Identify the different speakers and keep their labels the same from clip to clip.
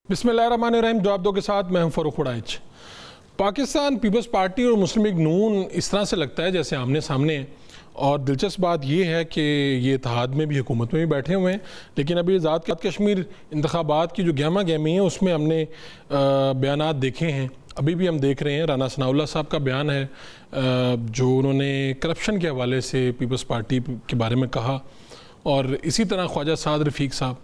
Speaker 1: بسم اللہ الرحمن الرحیم. دو عبدوں کے ساتھ میں ہوں فاروق وڑائچ. پاکستان پیپلز پارٹی اور مسلم لیگ نون اس طرح سے لگتا ہے جیسے آمنے سامنے ہیں، اور دلچسپ بات یہ ہے کہ یہ اتحاد میں بھی حکومت میں بھی بیٹھے ہوئے ہیں، لیکن ابھی آزاد کشمیر انتخابات کی جو گہما گہمی ہے اس میں ہم نے بیانات دیکھے ہیں، ابھی بھی ہم دیکھ رہے ہیں. رانا ثناءاللہ صاحب کا بیان ہے جو انہوں نے کرپشن کے حوالے سے پیپلز پارٹی کے بارے میں کہا، اور اسی طرح خواجہ سعد رفیق صاحب.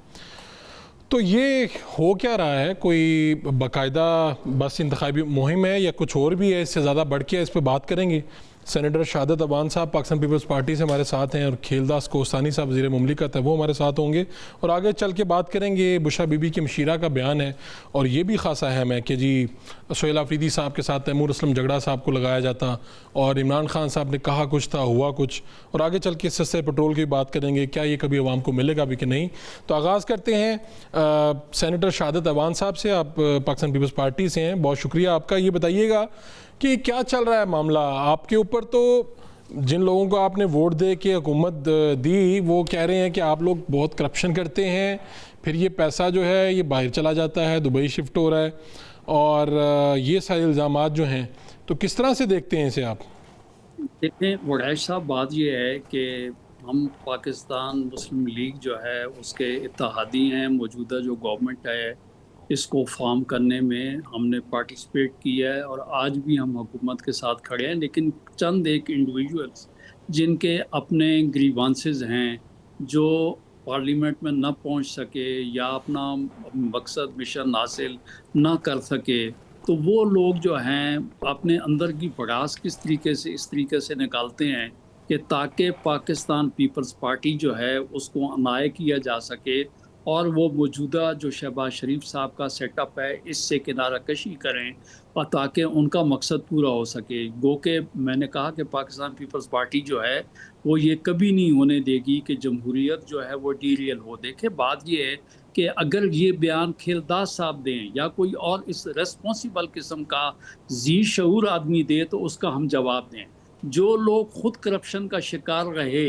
Speaker 1: تو یہ ہو کیا رہا ہے؟ کوئی باقاعدہ بس انتخابی مہم ہے یا کچھ اور بھی ہے؟ اس سے زیادہ بڑھ کے اس پہ بات کریں گے. سینیٹر شہادت اوان صاحب پاکستان پیپلز پارٹی سے ہمارے ساتھ ہیں، اور کھیلداس کوہستانی صاحب وزیر مملکت ہے، وہ ہمارے ساتھ ہوں گے، اور آگے چل کے بات کریں گے. بشرا بی بی کے مشیرہ کا بیان ہے، اور یہ بھی خاصا اہم ہے کہ جی سہیل آفریدی صاحب کے ساتھ تیمور اسلم جھگڑا صاحب کو لگایا جاتا، اور عمران خان صاحب نے کہا کچھ تھا ہوا کچھ، اور آگے چل کے سستے پٹرول کی بات کریں گے، کیا یہ کبھی عوام کو ملے گا بھی کہ نہیں. تو آغاز کرتے ہیں سینیٹر شہادت اوان صاحب سے. آپ پاکستان پیپلز پارٹی سے ہیں، بہت شکریہ آپ کا. یہ بتائیے گا کہ کیا چل رہا ہے معاملہ آپ کے اوپر؟ تو جن لوگوں کو آپ نے ووٹ دے کے حکومت دی وہ کہہ رہے ہیں کہ آپ لوگ بہت کرپشن کرتے ہیں، پھر یہ پیسہ جو ہے یہ باہر چلا جاتا ہے، دبئی شفٹ ہو رہا ہے، اور یہ سارے الزامات جو ہیں، تو کس طرح سے دیکھتے ہیں اسے آپ؟
Speaker 2: دیکھیں وڑائچ صاحب، بات یہ ہے کہ ہم پاکستان مسلم لیگ جو ہے اس کے اتحادی ہیں. موجودہ جو گورنمنٹ ہے اس کو فارم کرنے میں ہم نے پارٹیسپیٹ کیا ہے، اور آج بھی ہم حکومت کے ساتھ کھڑے ہیں. لیکن چند ایک انڈیویجولز جن کے اپنے گریوانسز ہیں، جو پارلیمنٹ میں نہ پہنچ سکے یا اپنا مقصد مشن حاصل نہ کر سکے، تو وہ لوگ جو ہیں اپنے اندر کی بڑاس کس طریقے سے اس طریقے سے نکالتے ہیں کہ تاکہ پاکستان پیپلز پارٹی جو ہے اس کو عنایہ کیا جا سکے، اور وہ موجودہ جو شہباز شریف صاحب کا سیٹ اپ ہے اس سے کنارہ کشی کریں، اور تاکہ ان کا مقصد پورا ہو سکے. گو کہ میں نے کہا کہ پاکستان پیپلز پارٹی جو ہے وہ یہ کبھی نہیں ہونے دے گی کہ جمہوریت جو ہے وہ ڈیریل ہو. دیکھیں بات یہ ہے کہ اگر یہ بیان کھیلداس صاحب دیں یا کوئی اور اس ریسپانسیبل قسم کا ذی شعور آدمی دے تو اس کا ہم جواب دیں. جو لوگ خود کرپشن کا شکار رہے،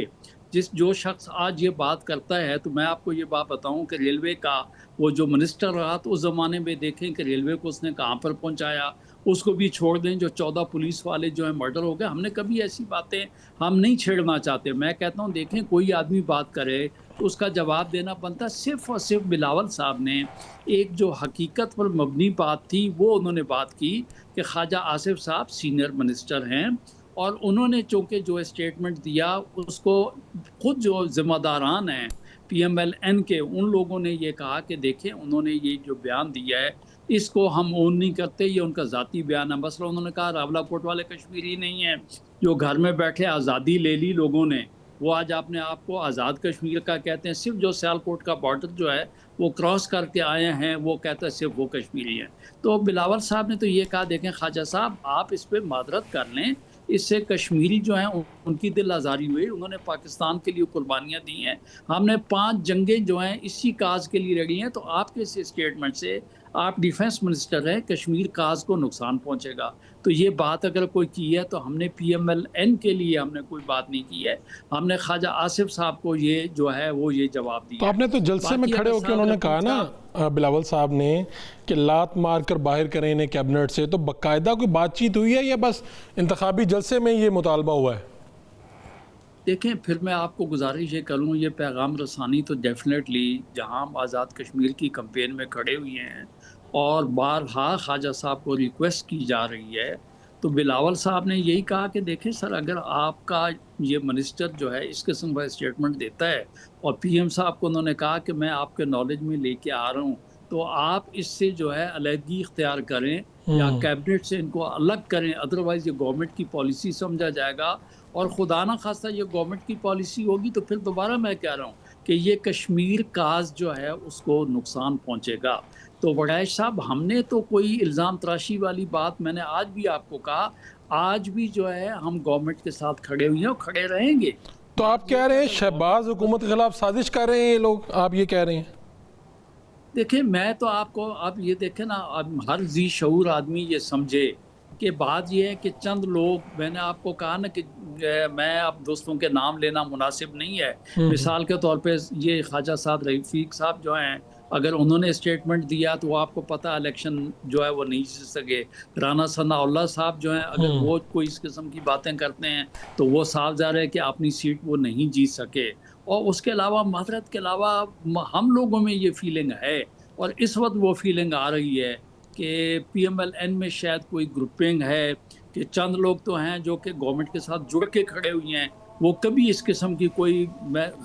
Speaker 2: جو شخص آج یہ بات کرتا ہے، تو میں آپ کو یہ بات بتاؤں کہ ریلوے کا وہ جو منسٹر رہا تو اس زمانے میں دیکھیں کہ ریلوے کو اس نے کہاں پر پہنچایا. اس کو بھی چھوڑ دیں، جو 14 پولیس والے جو ہیں مرڈر ہو گئے. ہم نے کبھی ایسی باتیں ہم نہیں چھیڑنا چاہتے. میں کہتا ہوں دیکھیں کوئی آدمی بات کرے تو اس کا جواب دینا بنتا. صرف اور صرف بلاول صاحب نے ایک جو حقیقت پر مبنی بات تھی وہ انہوں نے بات کی کہ خواجہ آصف صاحب سینئر منسٹر ہیں، اور انہوں نے چونکہ جو اسٹیٹمنٹ دیا اس کو خود جو ذمہ داران ہیں پی ایم ایل این کے، ان لوگوں نے یہ کہا کہ دیکھیں انہوں نے یہ جو بیان دیا ہے اس کو ہم اون نہیں کرتے، یہ ان کا ذاتی بیان ہے. مثلا انہوں نے کہا راولہ کوٹ والے کشمیری نہیں ہیں جو گھر میں بیٹھے آزادی لے لی لوگوں نے، وہ آج آپ نے آپ کو آزاد کشمیر کا کہتے ہیں. صرف جو سیالکوٹ کا بارڈر جو ہے وہ کراس کر کے آئے ہیں وہ کہتے ہیں صرف وہ کشمیری ہیں. تو بلاول صاحب نے تو یہ کہا دیکھیں خواجہ صاحب آپ اس پہ معذرت کر لیں، اس سے کشمیری جو ہیں ان کی دل آزاری ہوئی. انہوں نے پاکستان کے لیے قربانیاں دی ہیں. ہم نے 5 جنگیں جو ہیں اسی کاز کے لیے لڑی ہیں. تو آپ کے اس اسٹیٹمنٹ سے، آپ ڈیفنس منسٹر ہیں، کشمیر کاز کو نقصان پہنچے گا. تو یہ بات اگر کوئی کی ہے تو ہم نے پی ایم ایل این کے لیے ہم نے کوئی بات نہیں کی ہے. ہم نے خواجہ آصف صاحب کو یہ جو ہے وہ یہ جواب دیا.
Speaker 1: تو آپ نے تو جلسے میں کھڑے ہو کے انہوں نے کہا نا بلاول صاحب نے کہ لات مار کر باہر کریں انہیں کیبنٹ سے، تو باقاعدہ کوئی بات چیت ہوئی ہے یا بس انتخابی جلسے میں یہ مطالبہ ہوا ہے؟
Speaker 2: دیکھیں پھر میں آپ کو گزارش یہ کروں، یہ پیغام رسانی تو ڈیفینیٹلی جہاں ہم آزاد کشمیر کی کمپین میں کھڑے ہوئے ہیں اور بارہا خواجہ صاحب کو ریکویسٹ کی جا رہی ہے، تو بلاول صاحب نے یہی کہا کہ دیکھیں سر اگر آپ کا یہ منسٹر جو ہے اس قسم کا اسٹیٹمنٹ دیتا ہے اور پی ایم صاحب کو انہوں نے کہا کہ میں آپ کے نالج میں لے کے آ رہا ہوں، تو آپ اس سے جو ہے علیحدگی اختیار کریں یا کیبنٹ سے ان کو الگ کریں، ادروائز یہ گورنمنٹ کی پالیسی سمجھا جائے گا. اور خدا نہ خواستہ یہ گورنمنٹ کی پالیسی ہوگی تو پھر دوبارہ میں کہہ رہا ہوں کہ یہ کشمیر کاز جو ہے اس کو نقصان پہنچے گا. تو وڑائچ صاحب ہم نے تو کوئی الزام تراشی والی بات، میں نے آج بھی آپ کو کہا، آج بھی جو ہے ہم گورنمنٹ کے ساتھ کھڑے ہوئے ہیں اور کھڑے رہیں گے.
Speaker 1: تو آپ کہہ رہے ہیں شہباز حکومت کے خلاف سازش کر رہے ہیں یہ لوگ، آپ یہ کہہ رہے ہیں؟
Speaker 2: دیکھیں میں تو آپ کو اب یہ دیکھیں نا، اب ہر ذی شعور آدمی یہ سمجھے کہ بات یہ ہے کہ چند لوگ، میں نے آپ کو کہا نا کہ میں اب دوستوں کے نام لینا مناسب نہیں ہے. مثال کے طور پہ یہ خواجہ صاحب رفیق صاحب جو ہیں اگر انہوں نے اسٹیٹمنٹ دیا تو آپ کو پتہ الیکشن جو ہے وہ نہیں جیت سکے. رانا ثناء اللہ صاحب جو ہیں اگر وہ کوئی اس قسم کی باتیں کرتے ہیں تو وہ صاف ظاہر ہے کہ اپنی سیٹ وہ نہیں جیت سکے. اور اس کے علاوہ معذرت کے علاوہ ہم لوگوں میں یہ فیلنگ ہے اور اس وقت وہ فیلنگ آ رہی ہے کہ پی ایم ایل این میں شاید کوئی گروپنگ ہے کہ چند لوگ تو ہیں جو کہ گورنمنٹ کے ساتھ جڑ کے کھڑے ہوئے ہیں, وہ کبھی اس قسم کی کوئی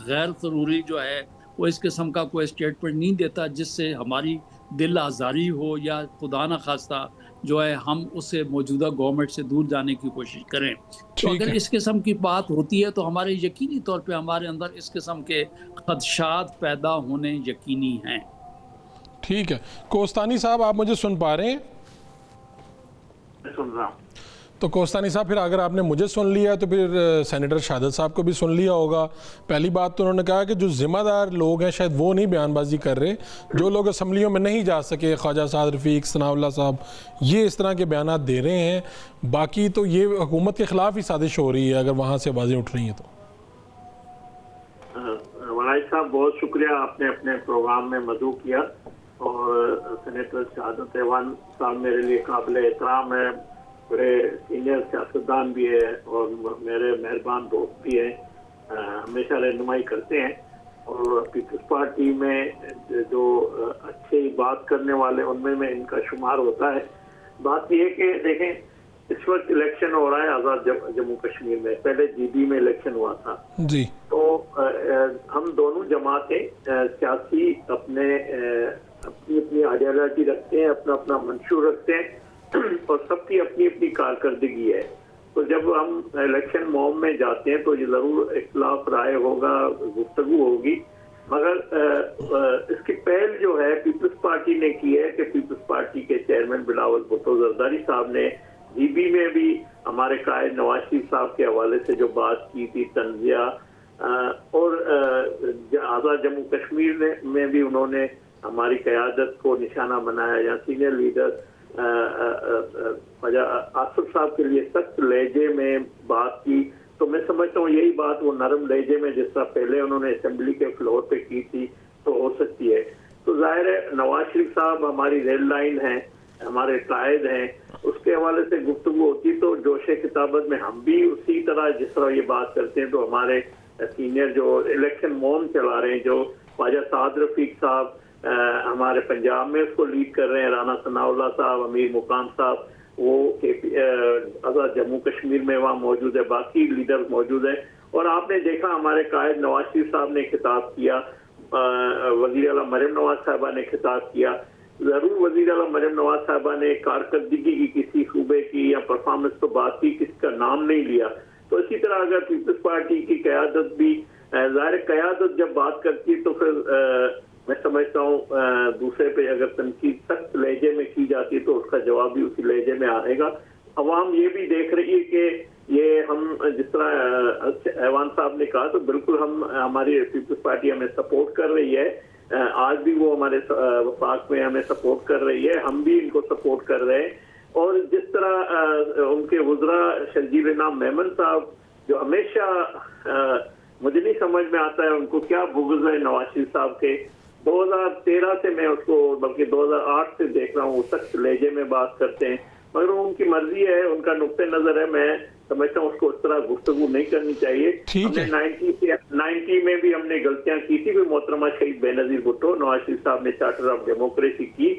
Speaker 2: غیر ضروری جو ہے وہ اس قسم کا کوئی اسٹیٹمنٹ نہیں دیتا جس سے ہماری دل آزاری ہو یا خدا نہ خواستہ جو ہے ہم اس سے موجودہ گورنمنٹ سے دور جانے کی کوشش کریں. تو اگر اس قسم کی بات ہوتی ہے تو ہمارے یقینی طور پہ ہمارے اندر اس قسم کے خدشات پیدا ہونے یقینی ہیں.
Speaker 1: ٹھیک ہے. کوستانی صاحب آپ مجھے سن پا رہے ہیں؟
Speaker 3: سن رہا ہوں.
Speaker 1: تو کوستانی صاحب پھر اگر آپ نے مجھے سن لیا تو پھر سینیٹر شہادت صاحب کو بھی سن لیا ہوگا. پہلی بات تو انہوں نے کہا کہ جو ذمہ دار لوگ ہیں شاید وہ نہیں بیان بازی کر رہے, جو لوگ اسمبلیوں میں نہیں جا سکے, خواجہ سعد رفیق, ثناء اللہ صاحب, یہ اس طرح کے بیانات دے رہے ہیں. باقی تو یہ حکومت کے خلاف ہی سازش ہو رہی ہے اگر وہاں سے آوازیں اٹھ رہی ہیں تو.
Speaker 3: وائد صاحب بہت شکریہ, آپ نے اپنے پروگرام میں مدعو کیا, اور سینیٹر شہادت ایوان صاحب میرے لیے قابل احترام ہے, بڑے سینئر سیاستدان بھی ہے اور میرے مہربان دوست بھی ہیں, ہمیشہ رہنمائی کرتے ہیں, اور پیپلز پارٹی میں جو اچھی بات کرنے والے ان میں ان کا شمار ہوتا ہے. بات یہ ہے کہ دیکھیں اس وقت الیکشن ہو رہا ہے آزاد جموں کشمیر میں, پہلے جی بی میں الیکشن ہوا تھا
Speaker 1: جی. تو
Speaker 3: ہم دونوں جماعتیں سیاسی اپنی اپنی آئیڈیالوجی رکھتے ہیں, اپنا اپنا منشور رکھتے ہیں, اور سب کی اپنی اپنی کارکردگی ہے. تو جب ہم الیکشن موم میں جاتے ہیں تو یہ ضرور اختلاف رائے ہوگا, گفتگو ہوگی, مگر اس کی پہل جو ہے پیپلز پارٹی نے کی ہے کہ پیپلز پارٹی کے چیئرمین بلاول بھٹو زرداری صاحب نے جی بی میں بھی ہمارے قائد نواز شریف صاحب کے حوالے سے جو بات کی تھی تنزیہ, اور آزاد جموں کشمیر میں بھی انہوں نے ہماری قیادت کو نشانہ بنایا, یا سینئر لیڈر آصف صاحب کے لیے سخت لہجے میں بات کی. تو میں سمجھتا ہوں یہی بات وہ نرم لہجے میں جس طرح پہلے انہوں نے اسمبلی کے فلور پہ کی تھی تو ہو سکتی ہے. تو ظاہر ہے نواز شریف صاحب ہماری ریل لائن ہیں, ہمارے قائد ہیں, اس کے حوالے سے گفتگو ہوتی تو جوش کتابت میں ہم بھی اسی طرح جس طرح یہ بات کرتے ہیں. تو ہمارے سینئر جو الیکشن موم چلا رہے ہیں, جو خواجہ سعد رفیق صاحب ہمارے پنجاب میں اس کو لیڈ کر رہے ہیں, رانا ثناء اللہ صاحب, امیر مقام صاحب وہ آزاد جموں کشمیر میں وہاں موجود ہے, باقی لیڈر موجود ہیں. اور آپ نے دیکھا ہمارے قائد نواز شریف صاحب نے خطاب کیا, وزیر اعلیٰ مریم نواز صاحبہ نے خطاب کیا. ضرور وزیر اعلیٰ مریم نواز صاحبہ نے کارکردگی کی کسی صوبے کی یا پرفارمنس تو بات کی, کسی کا نام نہیں لیا. تو اسی طرح اگر پیپلز پارٹی کی قیادت بھی, ظاہر قیادت جب بات کرتی تو پھر میں سمجھتا ہوں دوسرے پہ اگر تنقید سخت لہجے میں کی جاتی ہے تو اس کا جواب بھی اسی لہجے میں آئے گا. عوام یہ بھی دیکھ رہی ہے کہ یہ ہم جس طرح ایوان صاحب نے کہا تو بالکل ہماری پیپلز پارٹی ہمیں سپورٹ کر رہی ہے, آج بھی وہ ہمارے وفاق میں ہمیں سپورٹ کر رہی ہے, ہم بھی ان کو سپورٹ کر رہے ہیں. اور جس طرح ان کے وزراء شرجیل نام میمن صاحب جو ہمیشہ مجھے نہیں سمجھ میں آتا ہے ان کو کیا بغض ہے نواز شریف صاحب کے. 2013 سے میں اس کو بلکہ 2008 سے دیکھ رہا ہوں, وہ سخت لہجے میں بات کرتے ہیں, مگر ان کی مرضی ہے, ان کا نقطہ نظر ہے. میں سمجھتا ہوں اس کو اس طرح گفتگو نہیں کرنی چاہیے. ہم نے 90 میں بھی ہم نے غلطیاں کی تھی, بھی محترمہ شہید بے نظیر بھٹو, نواز شریف صاحب نے چارٹر آف ڈیموکریسی کی,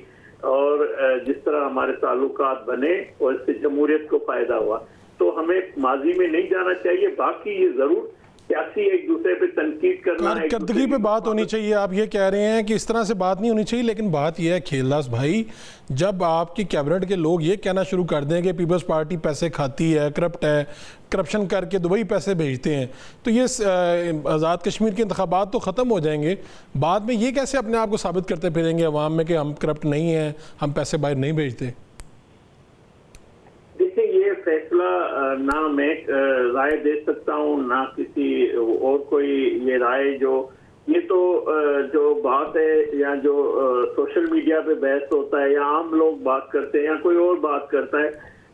Speaker 3: اور جس طرح ہمارے تعلقات بنے اور اس سے جمہوریت کو فائدہ ہوا. تو ہمیں ماضی میں نہیں جانا چاہیے. باقی یہ ضرور سیاسی ایک دوسرے پہ تنقید کرنا,
Speaker 1: کارکردگی پہ بات ہونی چاہیے. آپ یہ کہہ رہے ہیں کہ اس طرح سے بات نہیں ہونی چاہیے, لیکن بات یہ ہے کھیلداس بھائی, جب آپ کی کیبنٹ کے لوگ یہ کہنا شروع کر دیں کہ پیپلز پارٹی پیسے کھاتی ہے, کرپٹ ہے, کرپشن کر کے دبئی پیسے بھیجتے ہیں, تو یہ آزاد کشمیر کے انتخابات تو ختم ہو جائیں گے. بعد میں یہ کیسے اپنے آپ کو ثابت کرتے پھریں گے عوام میں کہ ہم کرپٹ نہیں ہیں, ہم پیسے باہر نہیں بھیجتے؟
Speaker 3: یہ فیصلہ نہ میں رائے دے سکتا ہوں نہ کسی اور کوئی یہ رائے, یہ تو جو بات ہے یا جو سوشل میڈیا پہ بحث ہوتا ہے یا عام لوگ بات کرتے ہیں یا کوئی اور بات کرتا ہے,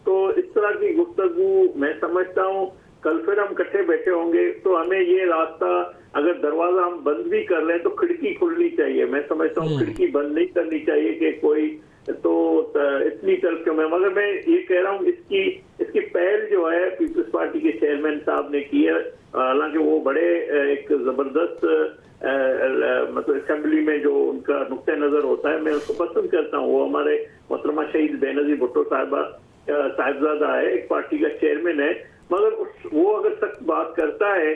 Speaker 3: تو اس طرح کی گفتگو میں سمجھتا ہوں کل پھر ہم اکٹھے بیٹھے ہوں گے تو ہمیں یہ راستہ اگر دروازہ ہم بند بھی کر لیں تو کھڑکی کھلنی چاہیے. میں سمجھتا ہوں کھڑکی بند نہیں کرنی چاہیے کہ کوئی تو اتنی طرف میں, مگر میں یہ کہہ رہا ہوں اس کی پہل جو ہے پیپلز پارٹی کے چیئرمین صاحب نے کی ہے. حالانکہ وہ بڑے ایک زبردست مطلب اسمبلی میں جو ان کا نقطہ نظر ہوتا ہے میں اس کو پسند کرتا ہوں. وہ ہمارے محترمہ شہید بے نظیر بھٹو صاحبزادہ ہے, ایک پارٹی کا چیئرمین ہے, مگر وہ اگر سخت بات کرتا ہے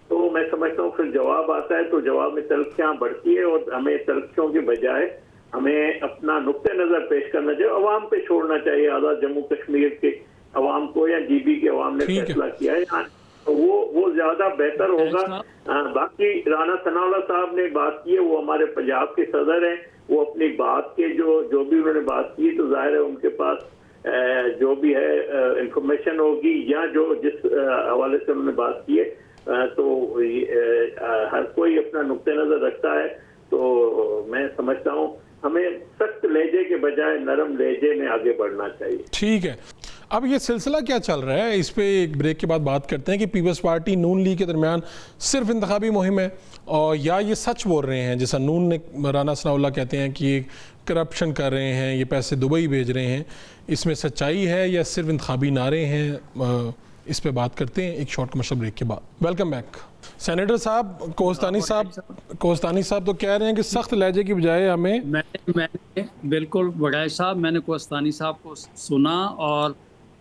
Speaker 3: تو میں سمجھتا ہوں پھر جواب آتا ہے تو جواب میں تلخیاں بڑھتی ہے, اور ہمیں تلخیوں کے بجائے ہمیں اپنا نقطہ نظر پیش کرنا چاہیے, عوام پہ چھوڑنا چاہیے. آزاد جموں کشمیر کے عوام کو یا جی بی کے عوام نے فیصلہ کیا ہے وہ زیادہ بہتر ہوگا. باقی رانا ثناء اللہ صاحب نے بات کی ہے, وہ ہمارے پنجاب کے صدر ہیں, وہ اپنی بات کے جو بھی انہوں نے بات کی تو ظاہر ہے ان کے پاس جو بھی ہے انفارمیشن ہوگی یا جو جس حوالے سے انہوں نے بات کی ہے تو ہر کوئی اپنا نقطہ نظر رکھتا ہے. تو میں سمجھتا ہوں ہمیں سخت لہجے کے بجائے نرم لہجے میں آگے بڑھنا چاہیے.
Speaker 1: ٹھیک ہے, اب یہ سلسلہ کیا چل رہا ہے اس پہ ایک بریک کے بعد بات کرتے ہیں کہ پیپلز پارٹی نون لیگ کے درمیان صرف انتخابی مہم ہے, اور یا یہ سچ بول رہے ہیں جیسا نون نے رانا ثناء اللہ کہتے ہیں کہ یہ کرپشن کر رہے ہیں, یہ پیسے دبئی بھیج رہے ہیں, اس میں سچائی ہے یا صرف انتخابی نعرے ہیں؟ اس پہ بات کرتے ہیں ایک شارٹ کمرشل بریک کے بعد. Welcome back. سینیٹر صاحب, کوہستانی صاحب تو کہہ رہے ہیں کہ سخت لہجے کی بجائے ہمیں
Speaker 2: بالکل وڈائچ صاحب, میں نے کوہستانی صاحب کو سنا اور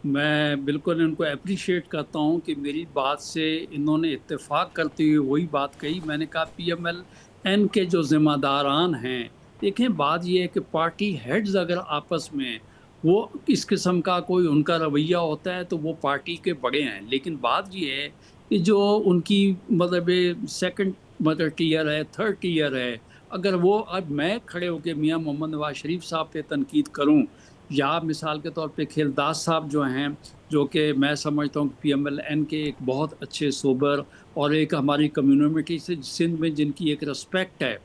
Speaker 2: میں بالکل ان کو اپریشیٹ کرتا ہوں کہ میری بات سے انہوں نے اتفاق کرتے ہوئے وہی بات کہی. میں نے کہا پی ایم ایل این کے جو ذمہ داران ہیں, دیکھیں بات یہ ہے کہ پارٹی ہیڈز اگر آپس میں وہ اس قسم کا کوئی ان کا رویہ ہوتا ہے تو وہ پارٹی کے بڑے ہیں, لیکن بات یہ ہے کہ جو ان کی مطلب سیکنڈ ٹیئر ہے, تھرڈ ٹیئر ہے, اگر وہ اب میں کھڑے ہو کے میاں محمد نواز شریف صاحب پہ تنقید کروں یا مثال کے طور پہ کھیلداس صاحب جو ہیں, جو کہ میں سمجھتا ہوں کہ پی ایم ایل این کے ایک بہت اچھے سوبر اور ایک ہماری کمیونٹی سے سندھ میں جن کی ایک رسپیکٹ ہے,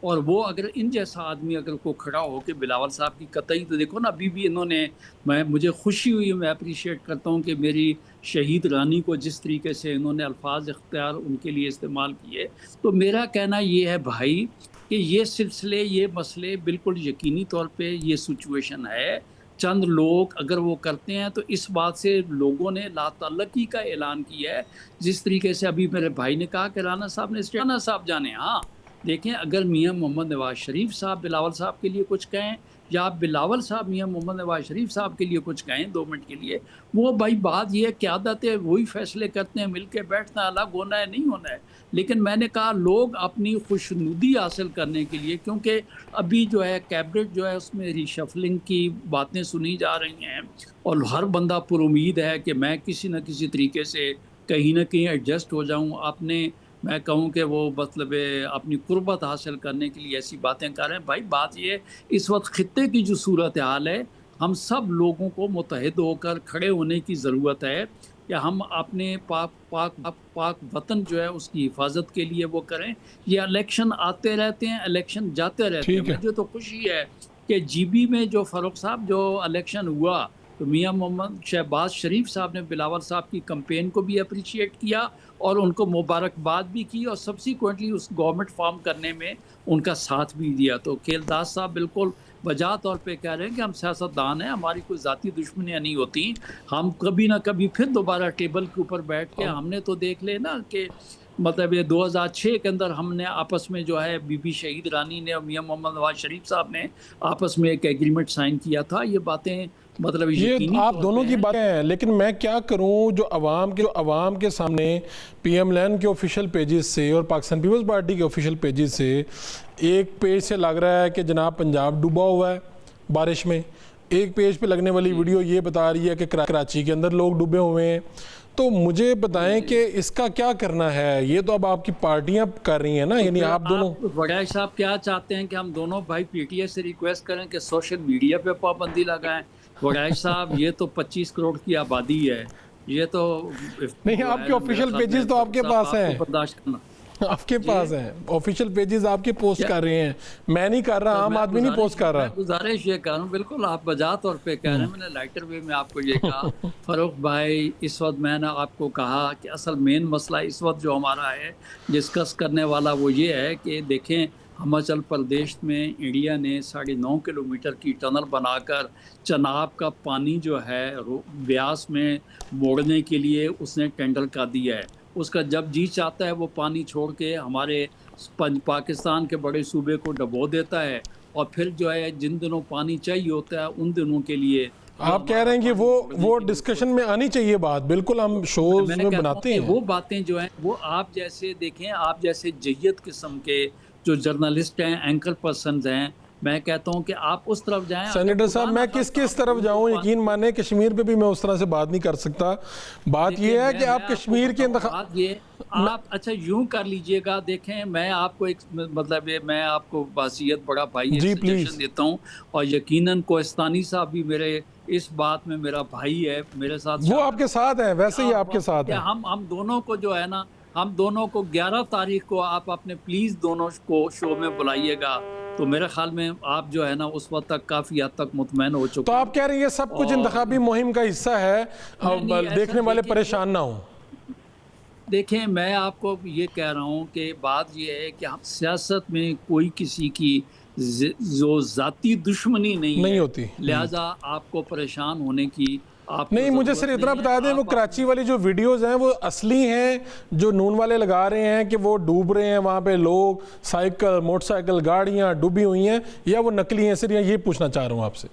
Speaker 2: اور وہ اگر ان جیسا آدمی اگر کو کھڑا ہو کے بلاول صاحب کی قطعی تو دیکھو نا ابھی بھی انہوں نے, مجھے خوشی ہوئی, میں اپریشیٹ کرتا ہوں کہ میری شہید رانی کو جس طریقے سے انہوں نے الفاظ اختیار ان کے لیے استعمال کیے. تو میرا کہنا یہ ہے بھائی کہ یہ سلسلے, یہ مسئلے بالکل یقینی طور پہ یہ سچویشن ہے, چند لوگ اگر وہ کرتے ہیں تو اس بات سے لوگوں نے لا تعلقی کا اعلان کیا ہے. جس طریقے سے ابھی میرے بھائی نے کہا کہ رانا صاحب جانے, ہاں دیکھیں اگر میاں محمد نواز شریف صاحب بلاول صاحب کے لیے کچھ کہیں یا بلاول صاحب میاں محمد نواز شریف صاحب کے لیے کچھ کہیں 2 منٹ کے لیے, وہ بھائی بات یہ ہے قیادت ہے, وہی فیصلے کرتے ہیں, مل کے بیٹھنا, الگ ہونا ہے نہیں ہونا ہے. لیکن میں نے کہا لوگ اپنی خوشنودی حاصل کرنے کے لیے, کیونکہ ابھی جو ہے کیبنٹ جو ہے اس میں ریشفلنگ کی باتیں سنی جا رہی ہیں اور ہر بندہ پر امید ہے کہ میں کسی نہ کسی طریقے سے کہیں نہ کہیں ایڈجسٹ ہو جاؤں. آپ نے میں کہوں کہ وہ مطلب اپنی قربت حاصل کرنے کے لیے ایسی باتیں کر رہے ہیں. بھائی بات یہ اس وقت خطے کی جو صورتحال ہے, ہم سب لوگوں کو متحد ہو کر کھڑے ہونے کی ضرورت ہے کہ ہم اپنے پاک وطن جو ہے اس کی حفاظت کے لیے وہ کریں. یہ الیکشن آتے رہتے ہیں, الیکشن جاتے رہتے ہیں. مجھے تو خوشی ہے کہ جی بی میں جو فاروق صاحب جو الیکشن ہوا تو میاں محمد شہباز شریف صاحب نے بلاول صاحب کی کمپین کو بھی اپریشیٹ کیا اور ان کو مبارکباد بھی کی, اور سبسیکوئنٹلی اس گورنمنٹ فارم کرنے میں ان کا ساتھ بھی دیا. تو کھیلداس صاحب بالکل وجہ طور پہ کہہ رہے ہیں کہ ہم سیاستدان ہیں, ہماری کوئی ذاتی دشمنیاں نہیں ہوتی, ہم کبھی نہ کبھی پھر دوبارہ ٹیبل کے اوپر بیٹھ کے ہم نے تو دیکھ لے نا کہ مطلب یہ 2006 کے اندر ہم نے آپس میں جو ہے بی بی شہید رانی نے اور میاں محمد نواز شریف صاحب نے آپس میں ایک ایگریمنٹ سائن کیا تھا. یہ باتیں مطلب
Speaker 1: یہ آپ دونوں کی باتیں ہیں, لیکن میں کیا کروں جو عوام کے سامنے پی ایم ایل این کے آفیشیل پیجز سے اور پاکستان پیپلز پارٹی کے آفیشیل پیجز سے ایک پیج سے لگ رہا ہے کہ جناب پنجاب ڈوبا ہوا ہے بارش میں, ایک پیج پہ لگنے والی ویڈیو یہ بتا رہی ہے کہ کراچی کے اندر لوگ ڈوبے ہوئے ہیں. تو مجھے بتائیں کہ اس کا کیا کرنا ہے؟ یہ تو اب آپ کی پارٹیاں کر رہی ہیں نا, یعنی آپ دونوں.
Speaker 2: وڈائچ صاحب کیا چاہتے ہیں کہ ہم دونوں بھائی پی ٹی اے سے ریکویسٹ کریں کہ سوشل میڈیا پہ پابندی لگائیں؟ وڈائچ صاحب یہ تو 25 کروڑ کی آبادی ہے, یہ تو
Speaker 1: نہیں, آپ کے آفیشیل پیجز تو آپ کے پاس ہیں.
Speaker 2: برداشت کرنا
Speaker 1: آپ کے پاس ہیں آفیشیل پیجز آپ کے پوسٹ کر رہے ہیں, میں نہیں کر رہا, عام آدمی نہیں پوسٹ کر رہا.
Speaker 2: میں گزارش یہ کر رہا ہوں, بالکل آپ بجا طور پہ کہہ رہے ہیں, میں نے لائٹر وے میں آپ کو یہ کہا فاروق بھائی, اس وقت میں نے آپ کو کہا کہ اصل مین مسئلہ اس وقت جو ہمارا ہے ڈسکس کرنے والا وہ یہ ہے کہ دیکھیں ہماچل پردیش میں انڈیا نے 9.5 کلومیٹر کی ٹنل بنا کر چناب کا پانی جو ہے بیاس میں موڑنے کے لیے اس نے ٹینڈر کا دیا ہے. اس کا جب جی چاہتا ہے وہ پانی چھوڑ کے ہمارے پاکستان کے بڑے صوبے کو ڈبو دیتا ہے, اور پھر جو ہے جن دنوں پانی چاہیے ہوتا ہے ان دنوں کے لیے
Speaker 1: آپ کہہ رہے ہیں کہ وہ ڈسکشن میں آنی چاہیے بات, بالکل ہم شوز میں بناتے ہیں.
Speaker 2: وہ باتیں جو ہیں وہ آپ جیسے دیکھیں, آپ جیسے جید قسم کے جو جرنلسٹ ہیں, اینکر پرسنز ہیں, میں کہتا ہوں کہ آپ اس طرف جائیں.
Speaker 1: سینیٹر صاحب میں کس طرف جاؤں, یقین مانیں کشمیر پہ بھی میں اس طرح سے بات نہیں کر سکتا. بات یہ ہے کہ آپ کشمیر کے انتخاب
Speaker 2: آپ اچھا یوں کر لیجئے گا. دیکھیں میں آپ کو ایک مطلب میں آپ کو بحیثیت بڑا بھائی سجیشن دیتا ہوں, اور یقیناً کوہستانی صاحب بھی میرے اس بات میں میرا بھائی ہے, میرے ساتھ
Speaker 1: وہ آپ کے ساتھ ہیں, ویسے ہی آپ کے ساتھ ہیں.
Speaker 2: ہم دونوں کو جو ہے نا, ہم دونوں کو 11 تاریخ کو آپ اپنے پلیز دونوں کو شو میں بلائیے گا, تو میرے خیال میں آپ جو ہے نا اس وقت تک کافی حد تک مطمئن ہو چکے.
Speaker 1: تو آپ کہہ رہے ہیں یہ سب کچھ انتخابی مہم کا حصہ ہے, دیکھنے والے پریشان نہ ہوں.
Speaker 2: دیکھیں میں آپ کو یہ کہہ رہا ہوں کہ بات یہ ہے کہ ہم سیاست میں کوئی کسی کی جو ذاتی دشمنی نہیں
Speaker 1: ہوتی,
Speaker 2: لہٰذا آپ کو پریشان ہونے کی
Speaker 1: نہیں. مجھے صرف اتنا بتا دیں, وہ کراچی والی جو ویڈیوز ہیں وہ اصلی ہیں جو نون والے لگا رہے ہیں کہ وہ ڈوب رہے ہیں وہاں پہ لوگ, سائیکل موٹر سائیکل گاڑیاں ڈوبی ہوئی ہیں, یا وہ نقلی ہیں؟ صرف یہ پوچھنا چاہ رہا ہوں آپ سے.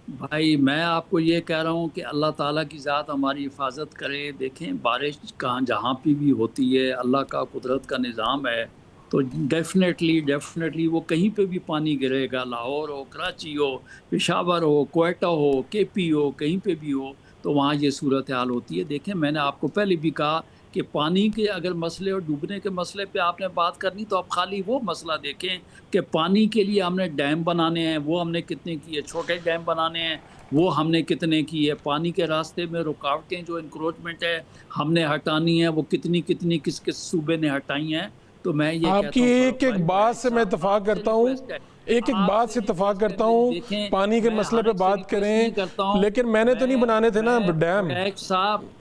Speaker 2: بھائی میں آپ کو یہ کہہ رہا ہوں کہ اللہ تعالیٰ کی ذات ہماری حفاظت کرے. دیکھیں بارش جہاں پہ بھی ہوتی ہے اللہ کا قدرت کا نظام ہے, تو ڈیفینیٹلی وہ کہیں پہ بھی پانی گرے گا, لاہور ہو, کراچی ہو, پشاور ہو, کوئٹہ ہو, کے پی ہو, کہیں پہ بھی ہو, تو وہاں یہ صورتحال ہوتی ہے. دیکھیں میں نے آپ کو پہلے بھی کہا کہ پانی کے اگر مسئلے اور ڈوبنے کے مسئلے پہ آپ نے بات کرنی تو آپ خالی وہ مسئلہ دیکھیں کہ پانی کے لیے ہم نے ڈیم بنانے ہیں, وہ ہم نے کتنے کیے, چھوٹے ڈیم بنانے ہیں وہ ہم نے کتنے کیے, پانی کے راستے میں رکاوٹیں جو انکروچمنٹ ہے ہم نے ہٹانی ہے وہ کتنی کس صوبے نے ہٹائی ہیں. تو میں یہ
Speaker 1: آپ کی ایک بات سے میں اتفاق کرتا ہوں, ایک بات سے اتفاق کرتا ہوں, پانی کے مسئلے پہ بات کریں, لیکن میں نے تو نہیں بنانے تھے نا ڈیم,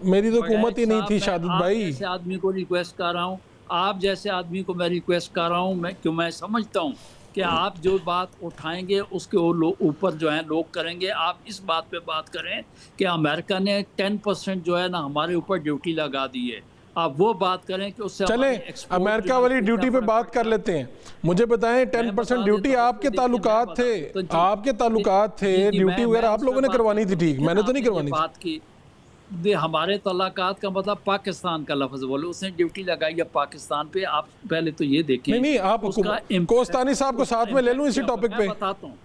Speaker 1: میری تو حکومت ہی نہیں تھی شہادت بھائی.
Speaker 2: جیسے آدمی کو ریکویسٹ کر رہا ہوں, آپ جیسے آدمی کو میں ریکویسٹ کر رہا ہوں, میں سمجھتا ہوں کہ آپ جو بات اٹھائیں گے اس کے اوپر جو ہیں لوگ کریں گے. آپ اس بات پہ بات کریں کہ امریکہ نے 10% جو ہے نا ہمارے اوپر ڈیوٹی لگا دی ہے, آپ وہ بات کریں کہ اس سے
Speaker 1: چلیں امریکہ والی ڈیوٹی پہ بات کر لیتے ہیں. مجھے بتائیں 10% ڈیوٹی آپ کے تعلقات تھے, ڈیوٹی وغیرہ آپ لوگوں نے کروانی تھی, ٹھیک, میں نے تو نہیں کوانی
Speaker 2: تھی. ہمارے تعلقات کا مطلب پاکستان کا لفظ بولو, اس نے ڈیوٹی لگائی ہے پاکستان پہ. آپ پہلے تو یہ دیکھیں.
Speaker 1: نہیں آپ کوہستانی صاحب کو ساتھ میں لے لوں اسی ٹاپک پہ.
Speaker 2: میں بتاتا ہوں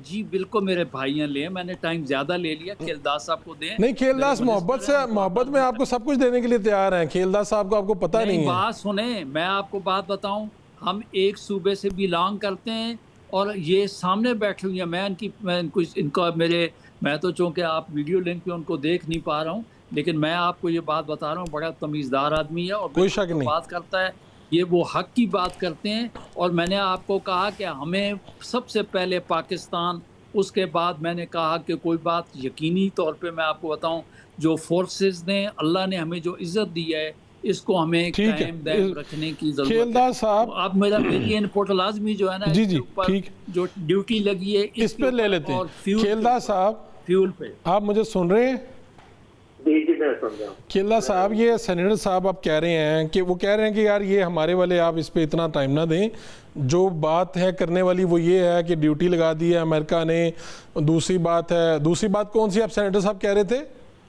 Speaker 2: جی, بالکل میرے بھائیاں لیں, میں نے ٹائم زیادہ لے لیا. کھیلداس صاحب کو دیں.
Speaker 1: نہیں کھیلداس محبت میں آپ کو سب کچھ دینے کے لیے تیار ہیں. کھیلداس صاحب کو آپ کو پتہ نہیں ہے.
Speaker 2: بات سنیں, میں آپ کو بات بتاؤں, ہم ایک صوبے سے بلانگ کرتے ہیں اور یہ سامنے بیٹھے ہوئی ہیں. میں تو چونکہ آپ ویڈیو لنک پہ ان کو دیکھ نہیں پا رہا ہوں, لیکن میں آپ کو یہ بات بتا رہا ہوں, بڑا تمیزدار آدمی ہے اور
Speaker 1: کوئی شک نہیں
Speaker 2: بات کرتا ہے, یہ وہ حق کی بات کرتے ہیں. اور میں نے آپ کو کہا کہ ہمیں سب سے پہلے پاکستان, اس کے بعد میں نے کہا کہ کوئی بات یقینی طور پہ میں آپ کو بتاؤں, جو فورسز نے, اللہ نے ہمیں جو عزت دی ہے اس کو ہمیں قائم دائم رکھنے کی ضرورت ہے.
Speaker 1: کھیلداس صاحب
Speaker 2: اب میری انپوٹ لازمی جو ہے نا
Speaker 1: جی ٹھیک
Speaker 2: جو ڈیوٹی لگی ہے
Speaker 1: اس پہ لے لیتے ہیں. کھیلداس صاحب
Speaker 2: فیول پہ
Speaker 1: آپ مجھے سن رہے ہیں؟
Speaker 3: جی میں سن رہا ہوں.
Speaker 1: کھیلداس صاحب یہ سینیٹر صاحب آپ کہہ رہے ہیں کہ وہ کہہ رہے ہیں کہ یار یہ ہمارے والے آپ اس پہ اتنا ٹائم نہ دیں, جو بات ہے کرنے والی وہ یہ ہے کہ ڈیوٹی لگا دی ہے امریکہ نے. دوسری بات کون سی آپ سینیٹر صاحب کہہ رہے تھے,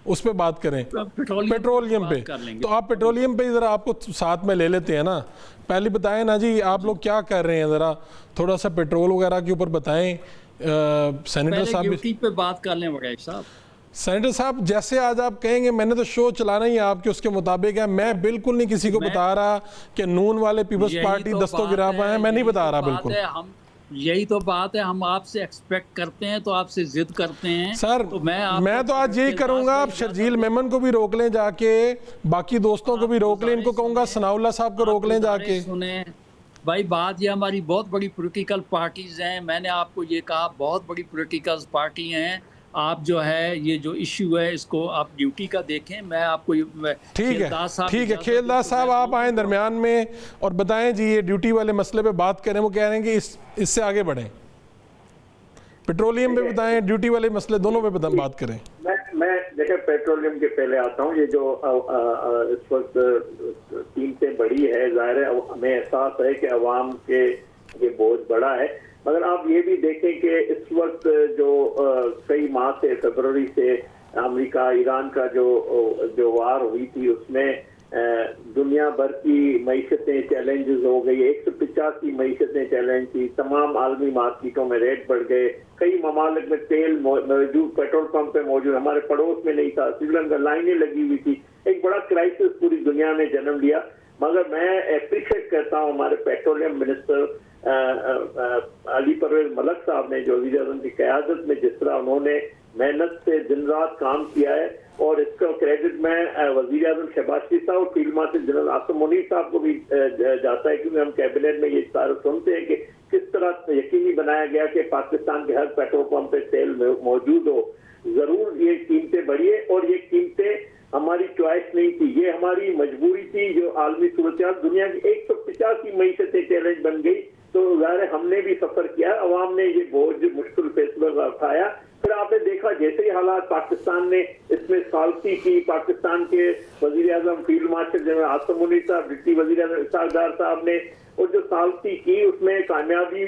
Speaker 1: اس پہ بات کریں, پیٹرولیم پہ. تو آپ پیٹرولیم پہ ذرا آپ کو ساتھ میں لے لیتے ہیں نا. پہلے بتائیں نا جی آپ لوگ کیا کر رہے ہیں, ذرا تھوڑا سا پیٹرول وغیرہ کے اوپر بتائیں. سینیٹر صاحب
Speaker 2: ڈیوٹی پہ بات کر لیں وغیرہ صاحب.
Speaker 1: سینیٹر صاحب جیسے آج آپ کہیں گے, میں نے تو شو چلانا ہی آپ کے اس کے مطابق ہے. میں بالکل نہیں کسی کو بتا رہا کہ نون والے پیپلز پارٹی دستوں گرافہ ہیں, میں نہیں بتا رہا بالکل.
Speaker 2: یہی تو بات ہے، ہم آپ سے ایکسپیکٹ کرتے ہیں تو آپ سے ضد کرتے ہیں.
Speaker 1: سر
Speaker 2: تو
Speaker 1: میں تو آج یہی کروں گا، آپ شرجیل میمن کو بھی روک لیں جا کے، باقی دوستوں کو بھی روک لیں، ان کو کہوں گا ثناء اللہ صاحب کو روک لیں جا کے.
Speaker 2: سنیں بھائی، بات یہ ہماری بہت بڑی پولیٹیکل پارٹیز ہیں. میں نے آپ کو یہ کہا بہت بڑی پولیٹیکل پارٹی ہیں. آپ جو ہے یہ جو ایشو ہے اس کو آپ ڈیوٹی کا دیکھیں. میں آپ کو
Speaker 1: ٹھیک ہے کھیلداس صاحب آپ آئیں درمیان میں اور بتائیں جی یہ ڈیوٹی والے مسئلے پہ بات کریں. وہ کہہ رہے ہیں کہ اس سے آگے بڑھیں، پیٹرولیم پہ بتائیں، ڈیوٹی والے مسئلے دونوں پہ بات کریں.
Speaker 3: میں دیکھیں پیٹرولیم کے پہلے آتا ہوں. یہ جو اس وقت قیمتیں بڑی ہے، ظاہر ہے ہمیں احساس ہے کہ عوام کے یہ بوجھ بڑا ہے، مگر آپ یہ بھی دیکھیں کہ اس وقت جو کئی ماہ سے فروری سے امریکہ ایران کا جو وار ہوئی تھی، اس میں دنیا بھر کی معیشتیں چیلنجز ہو گئی. 185 معیشتیں چیلنج تھی. تمام عالمی مارکیٹوں میں ریٹ بڑھ گئے. کئی ممالک میں تیل موجود، پیٹرول پمپ پہ موجود، ہمارے پڑوس میں نہیں تھا. سری لنکا لائنیں لگی ہوئی تھی. ایک بڑا کرائسس پوری دنیا نے جنم لیا. مگر میں اپریشیٹ کرتا ہوں ہمارے پیٹرولیم منسٹر علی پرویز ملک صاحب نے، جو وزیر اعظم کی قیادت میں جس طرح انہوں نے محنت سے دن رات کام کیا ہے، اور اس کا کریڈٹ میں وزیر اعظم شہباز شریف صاحب اور field marshal general Asim Munir صاحب کو بھی جاتا ہے، کیونکہ ہم کیبنٹ میں یہ سارے سنتے ہیں کہ کس طرح یقینی بنایا گیا کہ پاکستان کے ہر پیٹرول پمپ پہ تیل موجود ہو. ضرور یہ قیمتیں بڑھی ہے، اور یہ قیمتیں ہماری چوائس نہیں تھی، یہ ہماری مجبوری تھی. جو عالمی صورتحال دنیا کی 185 معیشتیں چیلنج بن گئی، تو ظاہر ہم نے بھی سفر کیا، عوام نے یہ بوجھ مشکل فیصلوں کا اٹھایا. پھر آپ نے دیکھا جیسے ہی حالات پاکستان نے اس میں ثالثی کی، پاکستان کے وزیر اعظم field marshal general Asim Munir صاحب، ڈپٹی وزیر اعظم اسحاق ڈار صاحب نے، اور جو ثالثی کی اس میں کامیابی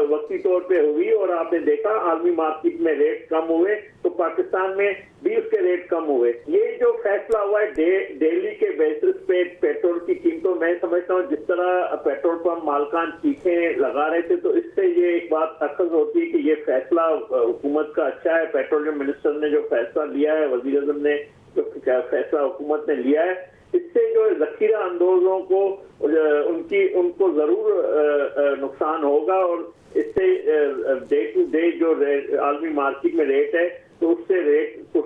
Speaker 3: وقتی طور پہ ہوئی، اور آپ نے دیکھا عالمی مارکیٹ میں ریٹ کم ہوئے تو پاکستان میں بھی اس کے ریٹ کم ہوئے. یہ جو فیصلہ ہوا ہے ڈیلی کے بیسس پہ پیٹرول کی قیمتوں، میں سمجھتا ہوں جس طرح پیٹرول پمپ مالکان چیخیں لگا رہے تھے، تو اس سے یہ ایک بات اخذ ہوتی ہے کہ یہ فیصلہ حکومت کا اچھا ہے. پیٹرولیم منسٹر نے جو فیصلہ لیا ہے، وزیر اعظم نے جو فیصلہ حکومت نے لیا ہے، اس سے جو ذخیرہ اندوزوں کو ان کو ضرور نقصان ہوگا، اور اس سے ڈے ٹو ڈے جو عالمی مارکیٹ میں ریٹ ہے تو اس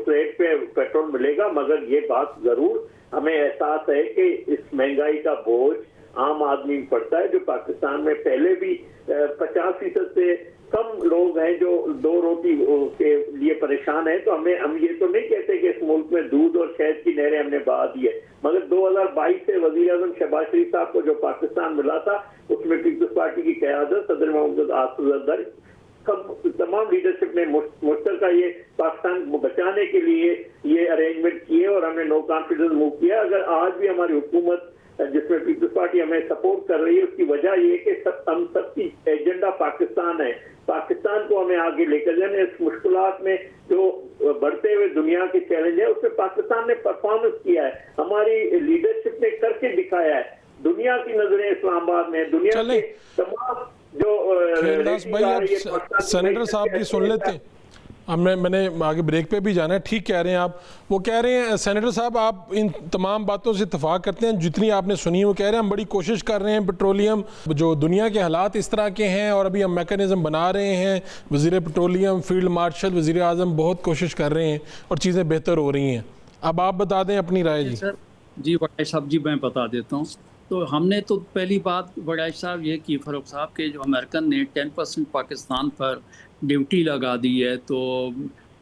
Speaker 3: ریٹ پہ پیٹرول ملے گا. مگر یہ بات ضرور ہمیں احساس ہے کہ اس مہنگائی کا بوجھ عام آدمی پڑتا ہے، جو پاکستان میں پہلے بھی 50% سے کم لوگ ہیں جو دو روٹی کے لیے پریشان ہیں. تو ہم یہ تو نہیں کہتے کہ اس ملک میں دودھ اور شہد کی نہریں ہم نے بہا دی ہے، مگر 2022 سے وزیر اعظم شہباز شریف صاحب کو جو پاکستان ملا تھا، اس میں پیپلز پارٹی کی قیادت صدر محمد آصف زرداری تمام لیڈرشپ نے مشترکہ یہ پاکستان کو بچانے کے لیے یہ ارینجمنٹ کیے، اور ہم نے نو کانفیڈنس موو کیا. اگر آج بھی ہماری حکومت جس میں پیپلز پارٹی ہمیں سپورٹ کر رہی ہے، اس کی وجہ یہ کہ ہم سب کی ایجنڈا پاکستان ہے. پاکستان کو ہمیں آگے لے کر جانا. اس مشکلات میں جو بڑھتے ہوئے دنیا کے چیلنج ہے، اس میں پاکستان نے پرفارمنس کیا ہے، ہماری لیڈرشپ نے کر کے دکھایا ہے. دنیا کی نظریں اسلام آباد میں، دنیا کے تمام جو
Speaker 1: بھائی آپ سینیٹر صاحب کی سن لیتے ہیں. میں نے آگے بریک پہ بھی جانا ہے. ٹھیک کہہ رہے ہیں آپ. وہ کہہ رہے ہیں سینیٹر صاحب آپ ان تمام باتوں سے اتفاق کرتے ہیں جتنی آپ نے سنی. وہ کہہ رہے ہیں ہم بڑی کوشش کر رہے ہیں، پیٹرولیم جو دنیا کے حالات اس طرح کے ہیں اور ابھی ہم میکانزم بنا رہے ہیں، وزیر پیٹرولیم، فیلڈ مارشل، وزیر اعظم بہت کوشش کر رہے ہیں اور چیزیں بہتر ہو رہی ہیں. اب آپ بتا دیں اپنی رائے.
Speaker 2: جی وڑائی صاحب، جی میں بتا دیتا ہوں. تو ہم نے تو پہلی بات وڑائی صاحب یہ کی فاروق صاحب کے جو امریکن نے 10% پاکستان پر ڈیوٹی لگا دی ہے. تو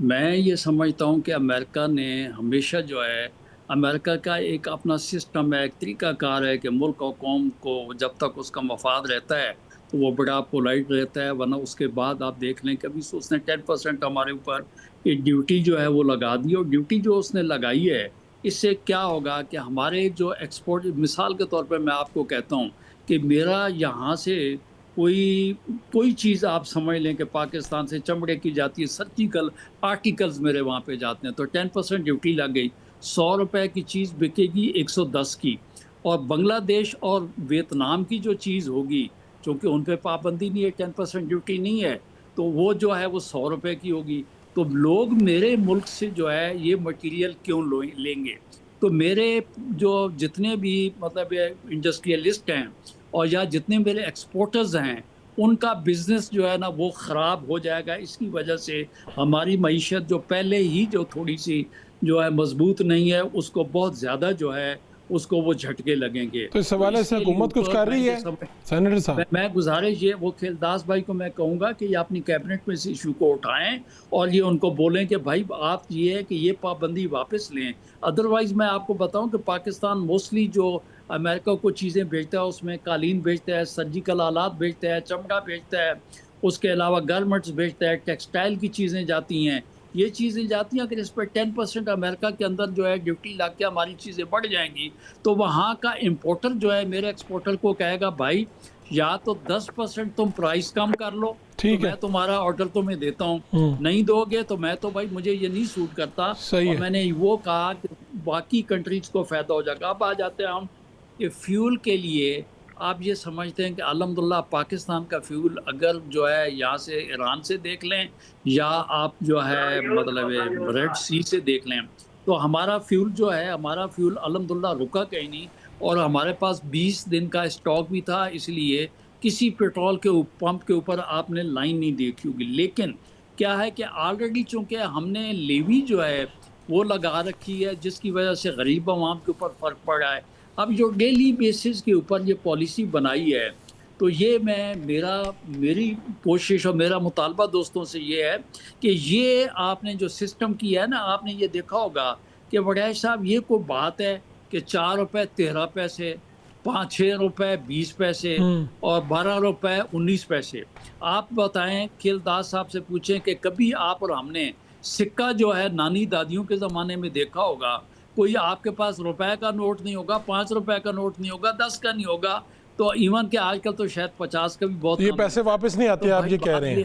Speaker 2: میں یہ سمجھتا ہوں کہ امریکہ نے ہمیشہ جو ہے، امریکہ کا ایک اپنا سسٹم ہے، ایک طریقہ کار ہے کہ ملک اور قوم کو جب تک اس کا مفاد رہتا ہے تو وہ بڑا پولائٹ رہتا ہے، ورنہ اس کے بعد آپ دیکھ لیں کہ ابھی اس نے 10% ہمارے اوپر یہ ڈیوٹی جو ہے وہ لگا دی. اور ڈیوٹی جو اس نے لگائی ہے، اس سے کیا ہوگا کہ ہمارے جو ایکسپورٹ، مثال کے طور پہ میں آپ کو کہتا ہوں کہ میرا یہاں سے کوئی چیز آپ سمجھ لیں کہ پاکستان سے چمڑے کی جاتی ہے، سرجیکل آرٹیکلز میرے وہاں پہ جاتے ہیں، تو 10% ڈیوٹی لگ گئی. 100 روپے کی چیز بکے گی 110 کی. اور بنگلہ دیش اور ویتنام کی جو چیز ہوگی، چونکہ ان پہ پابندی نہیں ہے، 10% ڈیوٹی نہیں ہے، تو وہ جو ہے وہ 100 روپے کی ہوگی. تو لوگ میرے ملک سے جو ہے یہ مٹیریل کیوں لیں گے؟ تو میرے جو جتنے بھی مطلب انڈسٹریلسٹ ہیں اور یا جتنے میرے ایکسپورٹرز ہیں، ان کا بزنس جو ہے نا وہ خراب ہو جائے گا. اس کی وجہ سے ہماری معیشت جو پہلے ہی جو تھوڑی سی جو ہے مضبوط نہیں ہے اس کو بہت زیادہ جو ہے اس کو وہ جھٹکے لگیں گے.
Speaker 1: تو اس حوالے سے حکومت کچھ کر رہی ہے سینیٹر صاحب؟
Speaker 2: میں گزارش یہ وہ کھیلداس بھائی کو میں کہوں گا کہ یہ اپنی کیبنٹ میں اس ایشو کو اٹھائیں اور یہ ان کو بولیں کہ بھائی آپ یہ ہے کہ یہ پابندی واپس لیں. ادروائز میں آپ کو بتاؤں کہ پاکستان موسٹلی جو امریکہ کو چیزیں بھیجتا ہے اس میں قالین بھیجتا ہے, سرجیکل آلات بھیجتا ہے, چمڑا بھیجتا ہے, اس کے علاوہ گارمنٹس بھیجتا ہے, ٹیکسٹائل کی چیزیں جاتی ہیں. یہ چیزیں جاتی ہیں. اگر اس پہ 10% امریکہ کے اندر جو ہے ڈیوٹی لگ کے ہماری چیزیں بڑھ جائیں گی تو وہاں کا امپورٹر جو ہے میرے ایکسپورٹر کو کہے گا بھائی یا تو 10% تم پرائس کم کر لو تو میں تمہارا آرڈر تمہیں دیتا ہوں, نہیں دو گے تو میں تو بھائی مجھے یہ نہیں سوٹ کرتا. اور میں نے وہ کہا کہ باقی کنٹریز کو فائدہ ہو جائے گا. اب آ جاتے ہیں ہم کہ فیول کے لیے آپ یہ سمجھتے ہیں کہ الحمدللہ پاکستان کا فیول اگر جو ہے یہاں سے ایران سے دیکھ لیں یا آپ جو ہے مطلب ریڈ سی سے دیکھ لیں تو ہمارا فیول جو ہے ہمارا فیول الحمدللہ رکا کہیں نہیں. اور ہمارے پاس 20 دن کا اسٹاک بھی تھا, اس لیے کسی پیٹرول کے پمپ کے اوپر آپ نے لائن نہیں دیکھی ہوگی. لیکن کیا ہے کہ آلریڈی چونکہ ہم نے لیوی جو ہے وہ لگا رکھی ہے جس کی وجہ سے غریب عوام کے اوپر فرق پڑا ہے. اب جو ڈیلی بیسس کے اوپر یہ پالیسی بنائی ہے تو یہ میری کوشش اور میرا مطالبہ دوستوں سے یہ ہے کہ یہ آپ نے جو سسٹم کیا ہے نا, آپ نے یہ دیکھا ہوگا کہ وڈیش صاحب یہ کوئی بات ہے کہ 4 روپے 13 پیسے, 6 روپے 20 پیسے اور 12 روپے 19 پیسے. آپ بتائیں کھیلداس صاحب سے پوچھیں کہ کبھی آپ اور ہم نے سکہ جو ہے نانی دادیوں کے زمانے میں دیکھا ہوگا, کوئی آپ کے پاس روپے کا نوٹ نہیں ہوگا, 5 روپے کا نوٹ نہیں ہوگا, 10 کا نہیں ہوگا, تو ایون کہ آج کل تو شاید 50 کا بھی بہت
Speaker 1: یہ پیسے واپس نہیں آتے آپ یہ کہہ رہے ہیں.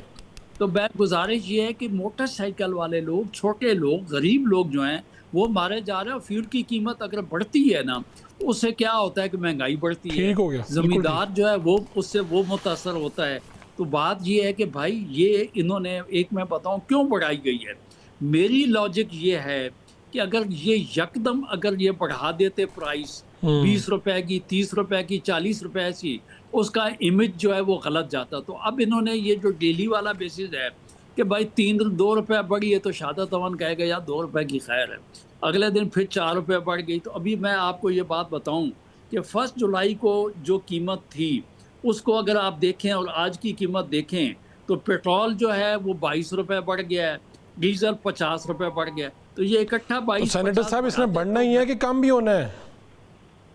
Speaker 2: تو میں گزارش یہ ہے کہ موٹر سائیکل والے لوگ, چھوٹے لوگ, غریب لوگ جو ہیں وہ مارے جا رہے ہیں. اور فیول کی قیمت اگر بڑھتی ہے نا تو اس سے کیا ہوتا ہے کہ مہنگائی بڑھتی ہے, زمیندار جو ہے وہ اس سے وہ متاثر ہوتا ہے. تو بات یہ ہے کہ بھائی یہ انہوں نے ایک میں بتاؤں کیوں بڑھائی گئی ہے. میری لاجک یہ ہے کہ اگر یہ یکدم اگر یہ بڑھا دیتے پرائس 20 روپے کی, 30 روپے کی, 40 روپے کی, اس کا امیج جو ہے وہ غلط جاتا. تو اب انہوں نے یہ جو ڈیلی والا بیسس ہے کہ بھائی 2 روپے بڑھی ہے تو شہادت امن کہے گا یا 2 روپے کی خیر ہے, اگلے دن پھر 4 روپے بڑھ گئی. تو ابھی میں آپ کو یہ بات بتاؤں کہ 1 جولائی کو جو قیمت تھی اس کو اگر آپ دیکھیں اور آج کی قیمت دیکھیں تو پیٹرول جو ہے وہ 22 روپے بڑھ گیا ہے, ڈیزل 50 روپے بڑھ گیا. تو یہ اکٹھا 22.
Speaker 1: سینیٹر صاحب اس نے بڑھنا ہی ہے کہ کم بھی ہونا ہے؟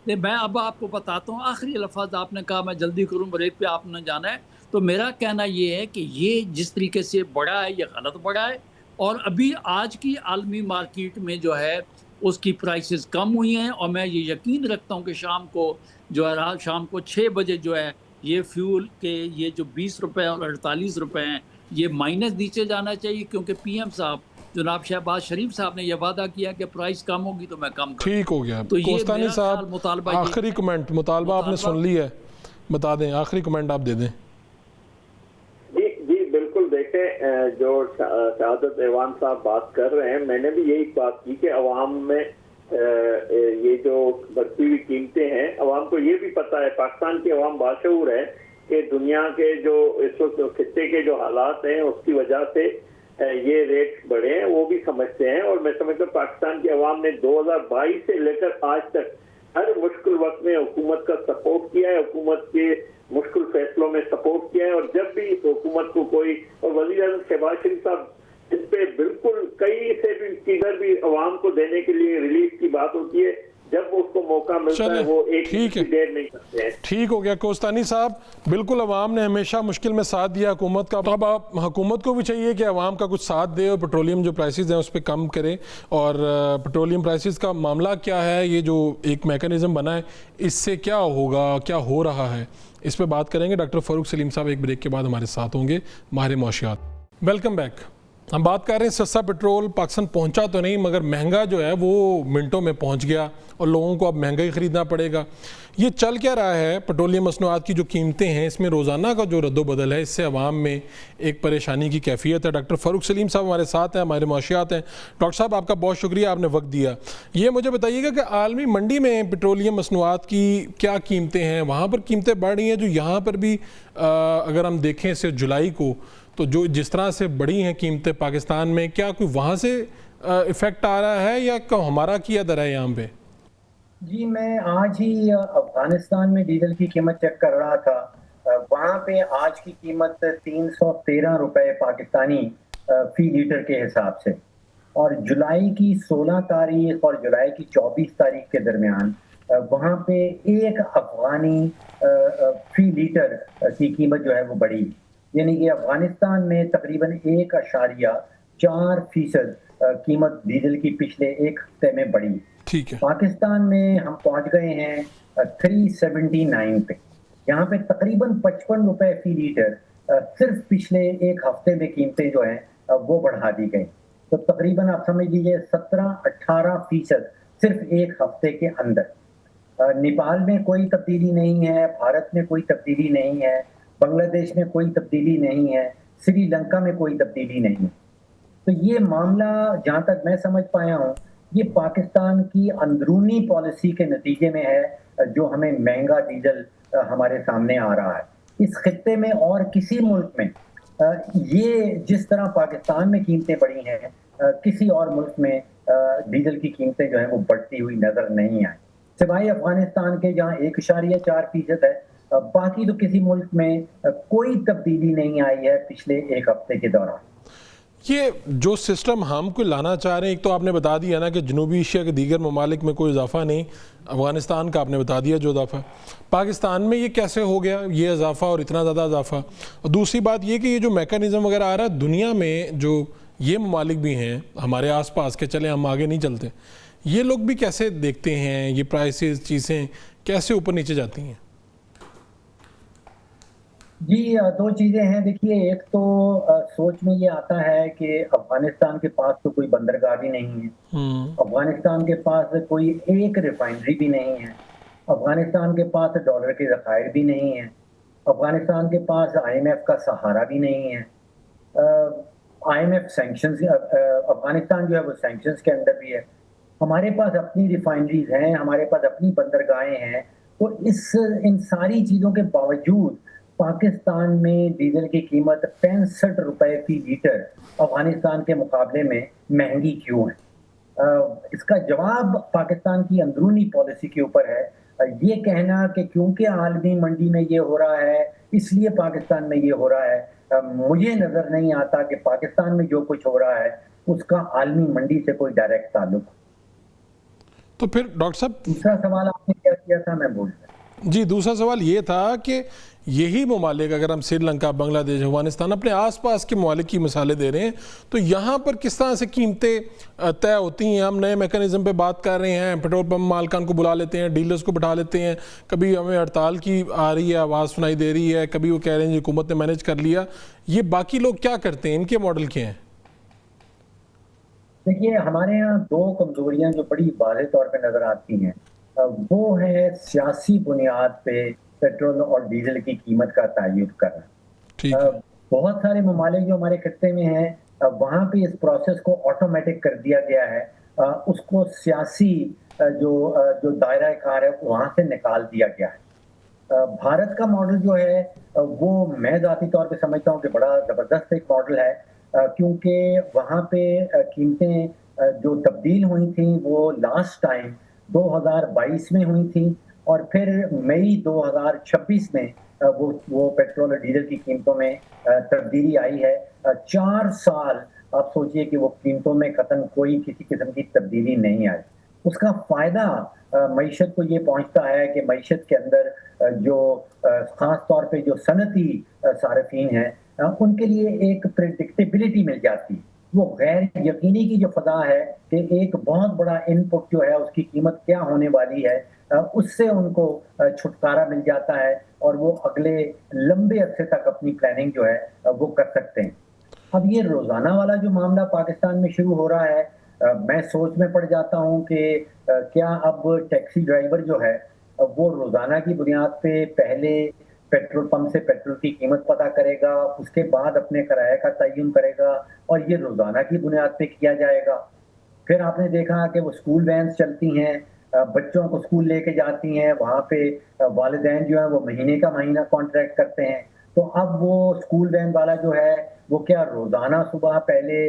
Speaker 2: میں اب آپ کو بتاتا ہوں. آخری لفظ آپ نے کہا میں جلدی کروں, بریک پہ آپ نے جانا ہے. تو میرا کہنا یہ ہے کہ یہ جس طریقے سے بڑھا ہے یہ غلط بڑھا ہے. اور ابھی آج کی عالمی مارکیٹ میں جو ہے اس کی پرائسز کم ہوئی ہیں, اور میں یہ یقین رکھتا ہوں کہ شام کو جو ہے شام کو 6 بجے جو ہے یہ فیول کے یہ جو 20 روپے اور 48 روپے ہیں یہ مائنس نیچے جانا چاہیے, کیونکہ پی ایم صاحب جناب شہباز شریف صاحب نے یہ وعدہ کیا کہ پرائس کم ہوگی تو میں کم کروں.
Speaker 1: ٹھیک ہو گیا.
Speaker 2: تو
Speaker 1: کوستانی صاحب آخری کمنٹ, مطالبہ آپ نے سن لی ہے, بتا دیں آخری کمنٹ آپ دے دیں.
Speaker 3: جی بالکل. دیکھیں جو شہادت ایوان صاحب بات کر رہے ہیں, میں نے بھی یہی بات کی کہ عوام میں یہ جو بڑھتی ہوئی قیمتیں ہیں, عوام کو یہ بھی پتہ ہے, پاکستان کی عوام باشعور ہے کہ دنیا کے جو اس وقت خطے کے جو حالات ہیں اس کی وجہ سے یہ ریٹ بڑھے ہیں, وہ بھی سمجھتے ہیں. اور میں سمجھتا ہوں پاکستان کی عوام نے 2022 سے لے کر آج تک ہر مشکل وقت میں حکومت کا سپورٹ کیا ہے, حکومت کے مشکل فیصلوں میں سپورٹ کیا ہے. اور جب بھی حکومت کو کوئی, اور وزیر اعظم شہباز شریف صاحب اس پہ بالکل کئی سے بھی کدھر بھی عوام کو دینے کے لیے ریلیف کی بات ہوتی ہے, جب اس کو موقع ملتا ہے وہ ایک دیر نہیں کرتے ہیں.
Speaker 1: ٹھیک ہو گیا. کوستانی صاحب بالکل عوام نے ہمیشہ مشکل میں ساتھ دیا حکومت کا, اب حکومت کو بھی چاہیے کہ عوام کا کچھ ساتھ دے اور پیٹرولیم جو پرائسز ہیں اس پہ کم کرے. اور پیٹرولیم پرائسز کا معاملہ کیا ہے, یہ جو ایک میکانزم بنا ہے اس سے کیا ہوگا, کیا ہو رہا ہے, اس پہ بات کریں گے. ڈاکٹر فاروق سلیم صاحب ایک بریک کے بعد ہمارے ساتھ ہوں گے, ماہر معاشیات. Welcome back. ہم بات کر رہے ہیں سستا پیٹرول پاکستان پہنچا تو نہیں مگر مہنگا جو ہے وہ منٹوں میں پہنچ گیا اور لوگوں کو اب مہنگا ہی خریدنا پڑے گا. یہ چل کیا رہا ہے؟ پیٹرولیم مصنوعات کی جو قیمتیں ہیں اس میں روزانہ کا جو رد و بدل ہے اس سے عوام میں ایک پریشانی کی کیفیت ہے. ڈاکٹر فاروق سلیم صاحب ہمارے ساتھ ہیں, ہمارے معاشیات ہیں. ڈاکٹر صاحب آپ کا بہت شکریہ, آپ نے وقت دیا. یہ مجھے بتائیے گا کہ عالمی منڈی میں پیٹرولیم مصنوعات کی کیا قیمتیں ہیں؟ وہاں پر قیمتیں بڑھ رہی ہیں جو یہاں پر بھی اگر ہم دیکھیں سے جولائی کو تو جو جس طرح سے بڑی ہیں قیمتیں پاکستان میں, کیا کوئی وہاں سے ایفیکٹ آ رہا ہے یا ہمارا کیا در ہے یہاں پہ؟
Speaker 4: جی میں آج ہی افغانستان میں ڈیزل کی قیمت چیک کر رہا تھا. وہاں پہ آج کی قیمت 313 روپے پاکستانی فی لیٹر کے حساب سے, اور جولائی کی 16 تاریخ اور جولائی کی 24 تاریخ کے درمیان وہاں پہ 1 افغانی فی لیٹر کی قیمت جو ہے وہ بڑھی, یعنی کہ افغانستان میں تقریباً 1.4% قیمت ڈیزل کی پچھلے ایک ہفتے میں بڑھی.
Speaker 1: ٹھیک ہے.
Speaker 4: پاکستان میں ہم پہنچ گئے ہیں 379 پہ. یہاں پہ تقریباً 55 روپے فی لیٹر صرف پچھلے ایک ہفتے میں قیمتیں جو ہیں وہ بڑھا دی گئی. تو تقریباً آپ سمجھ لیجیے 17-18% صرف ایک ہفتے کے اندر. نیپال میں کوئی تبدیلی نہیں ہے, بھارت میں کوئی تبدیلی نہیں ہے, بنگلہ دیش میں کوئی تبدیلی نہیں ہے, سری لنکا میں کوئی تبدیلی نہیں ہے. تو یہ معاملہ جہاں تک میں سمجھ پایا ہوں یہ پاکستان کی اندرونی پالیسی کے نتیجے میں ہے جو ہمیں مہنگا ڈیزل ہمارے سامنے آ رہا ہے. اس خطے میں اور کسی ملک میں یہ جس طرح پاکستان میں قیمتیں بڑھی ہیں کسی اور ملک میں ڈیزل کی قیمتیں جو ہیں وہ بڑھتی ہوئی نظر نہیں آئیں, سوائے افغانستان کے جہاں 1.4% ہے. باقی تو کسی ملک میں کوئی تبدیلی نہیں آئی ہے پچھلے ایک ہفتے کے دوران.
Speaker 1: یہ جو سسٹم ہم کو لانا چاہ رہے ہیں, ایک تو آپ نے بتا دیا نا کہ جنوبی ایشیا کے دیگر ممالک میں کوئی اضافہ نہیں, افغانستان کا آپ نے بتا دیا جو اضافہ, پاکستان میں یہ کیسے ہو گیا یہ اضافہ اور اتنا زیادہ اضافہ؟ اور دوسری بات یہ کہ یہ جو میکانزم وغیرہ آ رہا ہے دنیا میں جو یہ ممالک بھی ہیں ہمارے آس پاس کے, چلیں ہم آگے نہیں چلتے, یہ لوگ بھی کیسے دیکھتے ہیں یہ پرائسز چیزیں کیسے اوپر نیچے جاتی ہیں؟
Speaker 4: جی 2 چیزیں ہیں. دیکھیے ایک تو سوچ میں یہ آتا ہے کہ افغانستان کے پاس تو کوئی بندرگاہ بھی نہیں ہے, افغانستان کے پاس کوئی ایک ریفائنری بھی نہیں ہے, افغانستان کے پاس ڈالر کے ذخائر بھی نہیں ہیں, افغانستان کے پاس IMF کا سہارا بھی نہیں ہے. IMF سینکشنز, افغانستان جو ہے وہ سینکشنز کے اندر بھی ہے. ہمارے پاس اپنی ریفائنریز ہیں, ہمارے پاس اپنی بندرگاہیں ہیں. تو ان ساری چیزوں کے باوجود پاکستان میں ڈیزل کی قیمت 65 روپے فی لیٹر افغانستان کے مقابلے میں مہنگی کیوں ہے؟ اس کا جواب پاکستان کی اندرونی پالیسی کے اوپر ہے. یہ کہنا کہ کیونکہ عالمی منڈی میں یہ ہو رہا ہے اس لیے پاکستان میں یہ ہو رہا ہے, مجھے نظر نہیں آتا کہ پاکستان میں جو کچھ ہو رہا ہے اس کا عالمی منڈی سے کوئی ڈائریکٹ تعلق.
Speaker 1: تو پھر ڈاکٹر صاحب
Speaker 4: دوسرا سوال آپ نے کیا کیا تھا میں بول رہا.
Speaker 1: جی دوسرا سوال یہ تھا کہ یہی ممالک اگر ہم سری لنکا, بنگلہ دیش, افغانستان اپنے آس پاس کے ممالک کی مثالیں دے رہے ہیں تو یہاں پر کس طرح سے قیمتیں طے ہوتی ہیں؟ ہم نئے میکانزم پہ بات کر رہے ہیں, پیٹرول پمپ مالکان کو بلا لیتے ہیں, ڈیلرز کو بٹھا لیتے ہیں, کبھی ہمیں ہڑتال کی آ رہی ہے آواز سنائی دے رہی ہے, کبھی وہ کہہ رہے ہیں حکومت نے مینیج کر لیا. یہ باقی لوگ کیا کرتے ہیں, ان کے ماڈل کیا ہیں؟
Speaker 4: دیکھیے ہمارے ہاں 2 کمزوریاں جو بڑی واضح طور پہ نظر آتی ہیں وہ ہے سیاسی بنیاد پہ پیٹرول اور ڈیزل کی قیمت کا تعین کرنا. بہت سارے ممالک جو ہمارے خطے میں ہیں وہاں پہ اس پروسیس کو آٹومیٹک کر دیا گیا ہے, اس کو سیاسی جو دائرہ کار ہے وہاں سے نکال دیا گیا ہے. بھارت کا ماڈل جو ہے وہ میں ذاتی طور پہ سمجھتا ہوں کہ بڑا زبردست ایک ماڈل ہے, کیونکہ وہاں پہ قیمتیں جو تبدیل ہوئی تھیں وہ لاسٹ ٹائم 2022 میں ہوئی تھیں, اور پھر مئی 2026 میں وہ پیٹرول اور ڈیزل کی قیمتوں میں تبدیلی آئی ہے. 4 سال آپ سوچئے کہ وہ قیمتوں میں قطعاً کوئی کسی قسم کی تبدیلی نہیں آئی. اس کا فائدہ معیشت کو یہ پہنچتا ہے کہ معیشت کے اندر جو خاص طور پہ جو صنعتی صارفین ہیں ان کے لیے ایک پریڈکٹیبلٹی مل جاتی ہے. وہ غیر یقینی کی جو فضا ہے کہ ایک بہت بڑا ان پٹ جو ہے اس کی قیمت کیا ہونے والی ہے, اس سے ان کو چھٹکارا مل جاتا ہے اور وہ اگلے لمبے عرصے تک اپنی پلاننگ جو ہے وہ کر سکتے ہیں. اب یہ روزانہ والا جو معاملہ پاکستان میں شروع ہو رہا ہے، میں سوچ میں پڑ جاتا ہوں کہ کیا اب ٹیکسی ڈرائیور جو ہے وہ روزانہ کی بنیاد پہ پہلے پیٹرول پمپ سے پیٹرول کی قیمت پتہ کرے گا، اس کے بعد اپنے کرایہ کا تعین کرے گا، اور یہ روزانہ کی بنیاد پہ کیا جائے گا؟ پھر آپ نے دیکھا کہ وہ اسکول وینز چلتی ہیں، بچوں کو اسکول لے کے جاتی ہیں، وہاں پہ والدین جو ہیں وہ مہینے کا مہینہ کانٹریکٹ کرتے ہیں. تو اب وہ اسکول وین والا جو ہے وہ کیا روزانہ صبح پہلے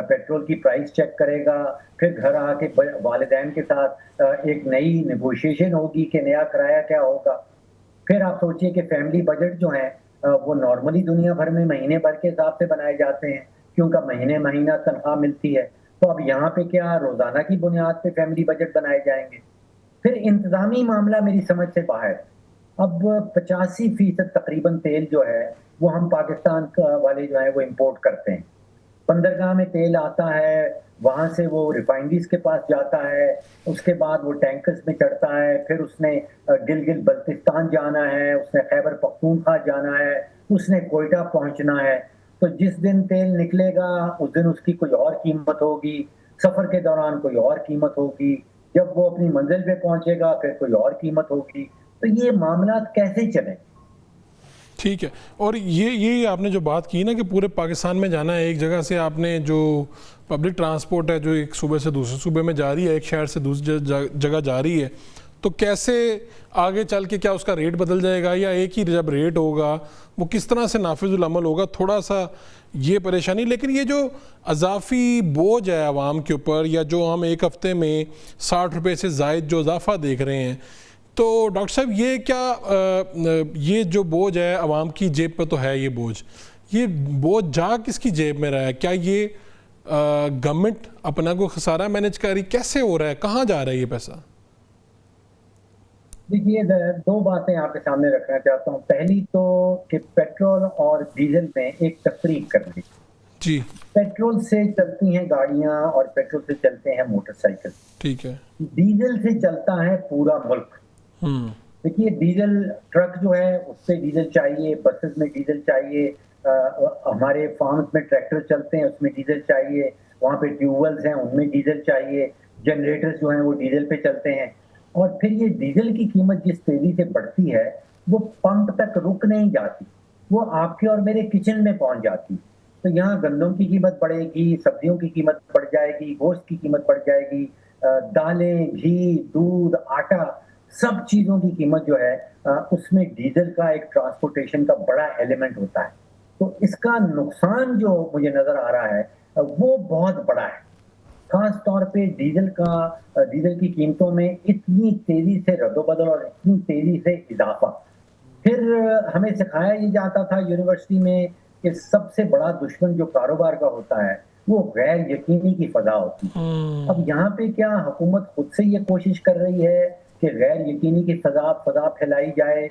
Speaker 4: پیٹرول کی پرائس چیک کرے گا، پھر گھر آ کے والدین کے ساتھ ایک نئی نیگوشیشن ہوگی کہ نیا کرایہ کیا ہوگا؟ پھر آپ سوچئے کہ فیملی بجٹ جو ہیں وہ نارملی دنیا بھر میں مہینے بھر کے حساب سے بنائے جاتے ہیں کیونکہ مہینہ تنخواہ ملتی ہے. تو اب یہاں پہ کیا روزانہ کی بنیاد پہ فیملی بجٹ بنائے جائیں گے؟ پھر انتظامی معاملہ میری سمجھ سے باہر. اب 85% تقریباً تیل جو ہے وہ ہم پاکستان والے جو ہیں وہ امپورٹ کرتے ہیں. بندرگاہ میں تیل آتا ہے، وہاں سے وہ ریفائنریز کے پاس جاتا ہے، اس کے بعد وہ ٹینکرز میں چڑھتا ہے، پھر اس نے گلگت بلتستان جانا ہے، اس نے خیبر پختونخوا جانا ہے، اس نے کوئٹہ پہنچنا ہے. تو جس دن تیل نکلے گا اس دن اس کی کوئی اور قیمت ہوگی، سفر کے دوران کوئی اور قیمت ہوگی، جب وہ اپنی منزل پہ پہنچے گا پھر کوئی اور قیمت ہوگی. تو یہ معاملات کیسے چلیں؟
Speaker 1: ٹھیک ہے. اور یہ آپ نے جو بات کی نا کہ پورے پاکستان میں جانا ہے، ایک جگہ سے آپ نے جو پبلک ٹرانسپورٹ ہے جو ایک صوبے سے دوسرے صوبے میں جاری ہے، ایک شہر سے دوسری جگہ جاری ہے، تو کیسے آگے چل کے کیا اس کا ریٹ بدل جائے گا، یا ایک ہی جب ریٹ ہوگا وہ کس طرح سے نافذ العمل ہوگا؟ تھوڑا سا یہ پریشانی. لیکن یہ جو اضافی بوجھ ہے عوام کے اوپر، یا جو ہم ایک ہفتے میں 60 روپے سے زائد جو اضافہ دیکھ رہے ہیں، تو ڈاکٹر صاحب یہ کیا یہ جو بوجھ ہے عوام کی جیب پہ تو ہے، یہ بوجھ جا کس کی جیب میں رہا ہے؟ کیا یہ گورنمنٹ اپنا کو خسارہ مینیج کر رہی؟ کیسے ہو رہا ہے؟ کہاں جا رہا ہے یہ پیسہ؟
Speaker 4: دیکھیے، دو باتیں آپ کے سامنے رکھنا چاہتا ہوں. پہلی تو کہ پیٹرول اور ڈیزل میں ایک تفریق کر لی.
Speaker 1: جی.
Speaker 4: پیٹرول سے چلتی ہیں گاڑیاں اور پیٹرول سے چلتے ہیں موٹر سائیکل.
Speaker 1: ٹھیک ہے.
Speaker 4: ڈیزل سے چلتا ہے پورا ملک. دیکھیے، ڈیزل ٹرک جو ہے اس پہ ڈیزل چاہیے، بسز میں ڈیزل چاہیے، ہمارے فارمز میں ٹریکٹر چلتے ہیں اس میں ڈیزل چاہیے، وہاں پہ ٹیوب ویلز ہیں ان میں ڈیزل چاہیے، جنریٹرز جو ہیں وہ ڈیزل پہ چلتے ہیں. اور پھر یہ ڈیزل کی قیمت جس تیزی سے بڑھتی ہے وہ پمپ تک رک نہیں جاتی، وہ آپ کے اور میرے کچن میں پہنچ جاتی. تو یہاں گندم کی قیمت بڑھے گی، سبزیوں کی قیمت بڑھ جائے گی، گوشت کی قیمت بڑھ جائے گی، دالیں، گھی، دودھ، آٹا، سب چیزوں کی قیمت جو ہے اس میں ڈیزل کا ایک ٹرانسپورٹیشن کا بڑا ایلیمنٹ ہوتا ہے. تو اس کا نقصان جو مجھے نظر آ رہا ہے وہ بہت بڑا ہے. خاص طور پہ ڈیزل کی قیمتوں میں اتنی تیزی سے رد و بدل اور اتنی تیزی سے اضافہ. پھر ہمیں سکھایا یہ جاتا تھا یونیورسٹی میں کہ سب سے بڑا دشمن جو کاروبار کا ہوتا ہے وہ غیر یقینی کی فضا ہوتی ہے. اب یہاں پہ کیا حکومت خود سے یہ کوشش کر رہی ہے کہ غیر یقینی کی فضا پھیلائی جائے،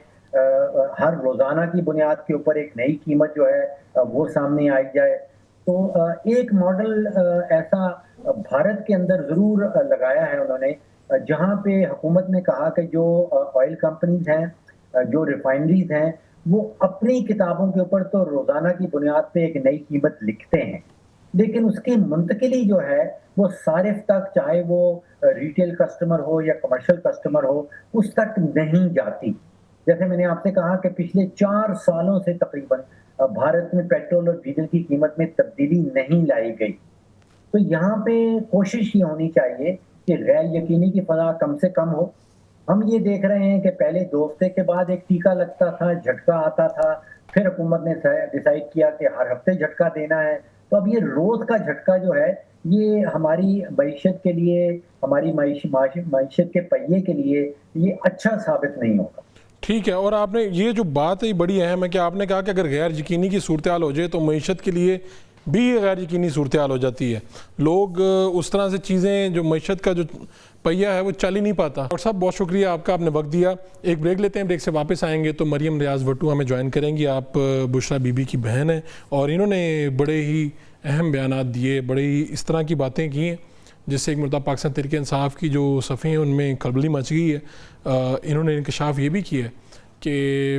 Speaker 4: ہر روزانہ کی بنیاد کے اوپر ایک نئی قیمت جو ہے وہ سامنے آئی جائے؟ تو ایک ماڈل ایسا بھارت کے اندر ضرور لگایا ہے انہوں نے، جہاں پہ حکومت نے کہا کہ جو آئل کمپنیز ہیں، جو ریفائنریز ہیں، وہ اپنی کتابوں کے اوپر تو روزانہ کی بنیاد پہ ایک نئی قیمت لکھتے ہیں، لیکن اس کی منتقلی جو ہے وہ صارف تک، چاہے وہ ریٹیل کسٹمر ہو یا کمرشل کسٹمر ہو، اس تک نہیں جاتی. جیسے میں نے آپ سے کہا کہ پچھلے 4 سالوں سے تقریباً بھارت میں پیٹرول اور ڈیزل کی قیمت میں تبدیلی نہیں لائی گئی. تو یہاں پہ کوشش یہ ہونی چاہیے کہ غیر یقینی کی فضا کم سے کم ہو. ہم یہ دیکھ رہے ہیں کہ پہلے 2 ہفتے کے بعد ایک ٹیکہ لگتا تھا، جھٹکا آتا تھا، پھر حکومت نے ڈیسائیڈ کیا کہ ہر ہفتے جھٹکا دینا ہے. تو اب یہ روز کا جھٹکا جو ہے یہ ہماری معیشت کے لیے، ہماری معیشت کے پہیے کے لیے یہ اچھا ثابت نہیں ہوگا.
Speaker 1: ٹھیک ہے. اور آپ نے یہ جو بات ہے بڑی اہم ہے کہ آپ نے کہا کہ اگر غیر یقینی کی صورتحال ہو جائے تو معیشت کے لیے بھی غیر یقینی صورتحال ہو جاتی ہے. لوگ اس طرح سے چیزیں، جو معیشت کا جو پہیہ ہے وہ چل ہی نہیں پاتا. ڈاکٹر صاحب بہت شکریہ آپ کا، آپ نے وقت دیا. ایک بریک لیتے ہیں، بریک سے واپس آئیں گے تو مریم ریاض وٹو ہمیں جوائن کریں گی. آپ بشرا بی بی کی بہن ہیں اور انہوں نے بڑے ہی اہم بیانات دیے، بڑے ہی اس طرح کی باتیں کی ہیں جس سے ایک مرتبہ پاکستان تحریک انصاف کی جو صفحے ہیں ان میں کھلبلی مچ گئی ہے. انہوں نے انکشاف یہ بھی کیا ہے کہ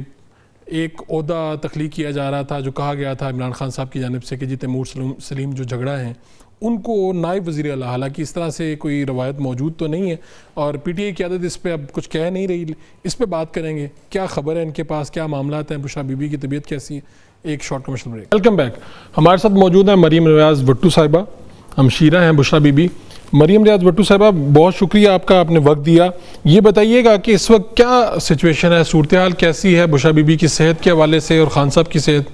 Speaker 1: ایک عہدہ تخلیق کیا جا رہا تھا جو کہا گیا تھا عمران خان صاحب کی جانب سے کہ جی تیمور سلیم جو جھگڑا ہیں ان کو نائب وزیر اعلیٰ، حالانکہ اس طرح سے کوئی روایت موجود تو نہیں ہے اور پی ٹی آئی کی قیادت اس پہ اب کچھ کہہ نہیں رہی. اس پہ بات کریں گے، کیا خبر ہے ان کے پاس، کیا معاملات ہیں، بشرا بی بی کی طبیعت کیسی ہے. ایک short commercial break. Welcome back. ہمارے ساتھ موجود ہیں مریم ریاض بھٹو صاحبہ، ہمشیرہ ہیں بشرا بی بی. مریم ریاض بھٹو صاحبہ، بہت شکریہ آپ کا، آپ نے وقت دیا. یہ بتائیے گا کہ اس وقت کیا سچویشن ہے، صورتحال کیسی ہے بشرا بی بی کی صحت کے حوالے سے اور خان صاحب کی صحت؟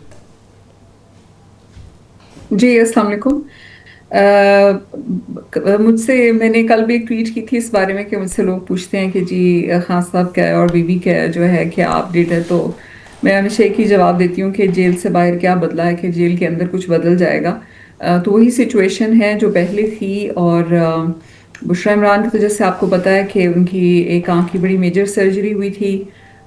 Speaker 5: جی السلام علیکم. مجھ سے میں نے کل بھی ایک ٹویٹ کی تھی اس بارے میں کہ مجھ سے لوگ پوچھتے ہیں کہ جی خان صاحب کیا ہے اور بی بی کیا جو ہے کیا اپڈیٹ ہے، تو میں ہمیشہ ایک ہی جواب دیتی ہوں کہ جیل سے باہر کیا بدلا ہے کہ جیل کے اندر کچھ بدل جائے گا. تو وہی سچویشن ہے جو پہلے تھی. اور بشرا عمران کی تو جیسے آپ کو پتہ ہے کہ ان کی ایک آنکھ کی بڑی میجر سرجری ہوئی تھی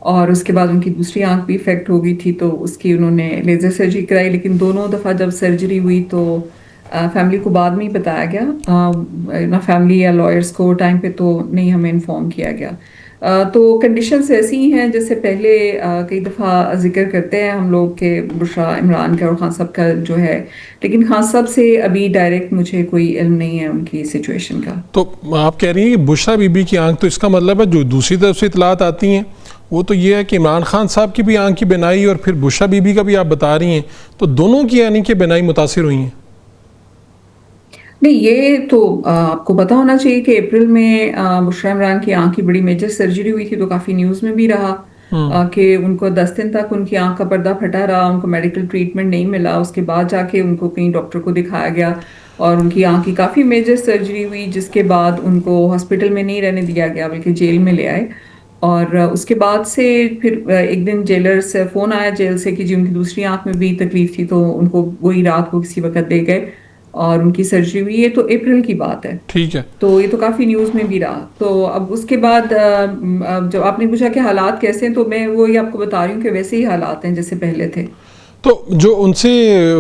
Speaker 5: اور اس کے بعد ان کی دوسری آنکھ بھی افیکٹ ہو گئی تھی، تو اس کی انہوں نے لیزر سرجری کرائی. لیکن دونوں دفعہ جب سرجری ہوئی تو فیملی کو بعد میں ہی بتایا گیا، فیملی یا لائرس کو ٹائم پہ تو نہیں ہمیں انفارم کیا گیا. تو کنڈیشنز ایسی ہی ہیں جیسے پہلے کئی دفعہ ذکر کرتے ہیں ہم لوگ کہ بشرا عمران کا اور خان صاحب کا جو ہے، لیکن خان صاحب سے ابھی ڈائریکٹ مجھے کوئی علم نہیں ہے ان کی سچویشن کا.
Speaker 1: تو آپ کہہ رہی ہیں کہ بشرا بی بی کی آنکھ، تو اس کا مطلب ہے جو دوسری طرف سے اطلاعات آتی ہیں وہ تو یہ ہے کہ عمران خان صاحب کی بھی آنکھ کی بینائی اور پھر بشرا بی بی کا بھی آپ بتا رہی ہیں، تو دونوں کی یعنی کہ بینائی متاثر ہوئی ہیں.
Speaker 5: نہیں، یہ تو آپ کو پتا ہونا چاہیے کہ اپریل میں بشرا عمران کی آنکھ کی بڑی میجر سرجری ہوئی تھی، تو کافی نیوز میں بھی رہا کہ ان کو 10 دن تک ان کی آنکھ کا پردہ پھٹا رہا، ان کو میڈیکل ٹریٹمنٹ نہیں ملا. اس کے بعد جا کے ان کو کہیں ڈاکٹر کو دکھایا گیا اور ان کی آنکھ کی کافی میجر سرجری ہوئی، جس کے بعد ان کو ہاسپٹل میں نہیں رہنے دیا گیا بلکہ جیل میں لے آئے. اور اس کے بعد سے پھر ایک دن جیلر سے فون آیا جیل سے کہ جی ان کی دوسری آنکھ میں بھی تکلیف تھی، تو ان کو وہی رات کو کسی وقت لے گئے اور ان کی سرجری ہوئی. یہ تو اپریل کی بات ہے.
Speaker 1: ٹھیک ہے،
Speaker 5: تو یہ تو کافی نیوز میں بھی رہا. تو اب اس کے بعد جب آپ نے پوچھا کہ حالات کیسے ہیں، تو میں وہی آپ کو بتا رہی ہوں کہ ویسے ہی حالات ہیں جیسے پہلے تھے.
Speaker 1: تو جو ان سے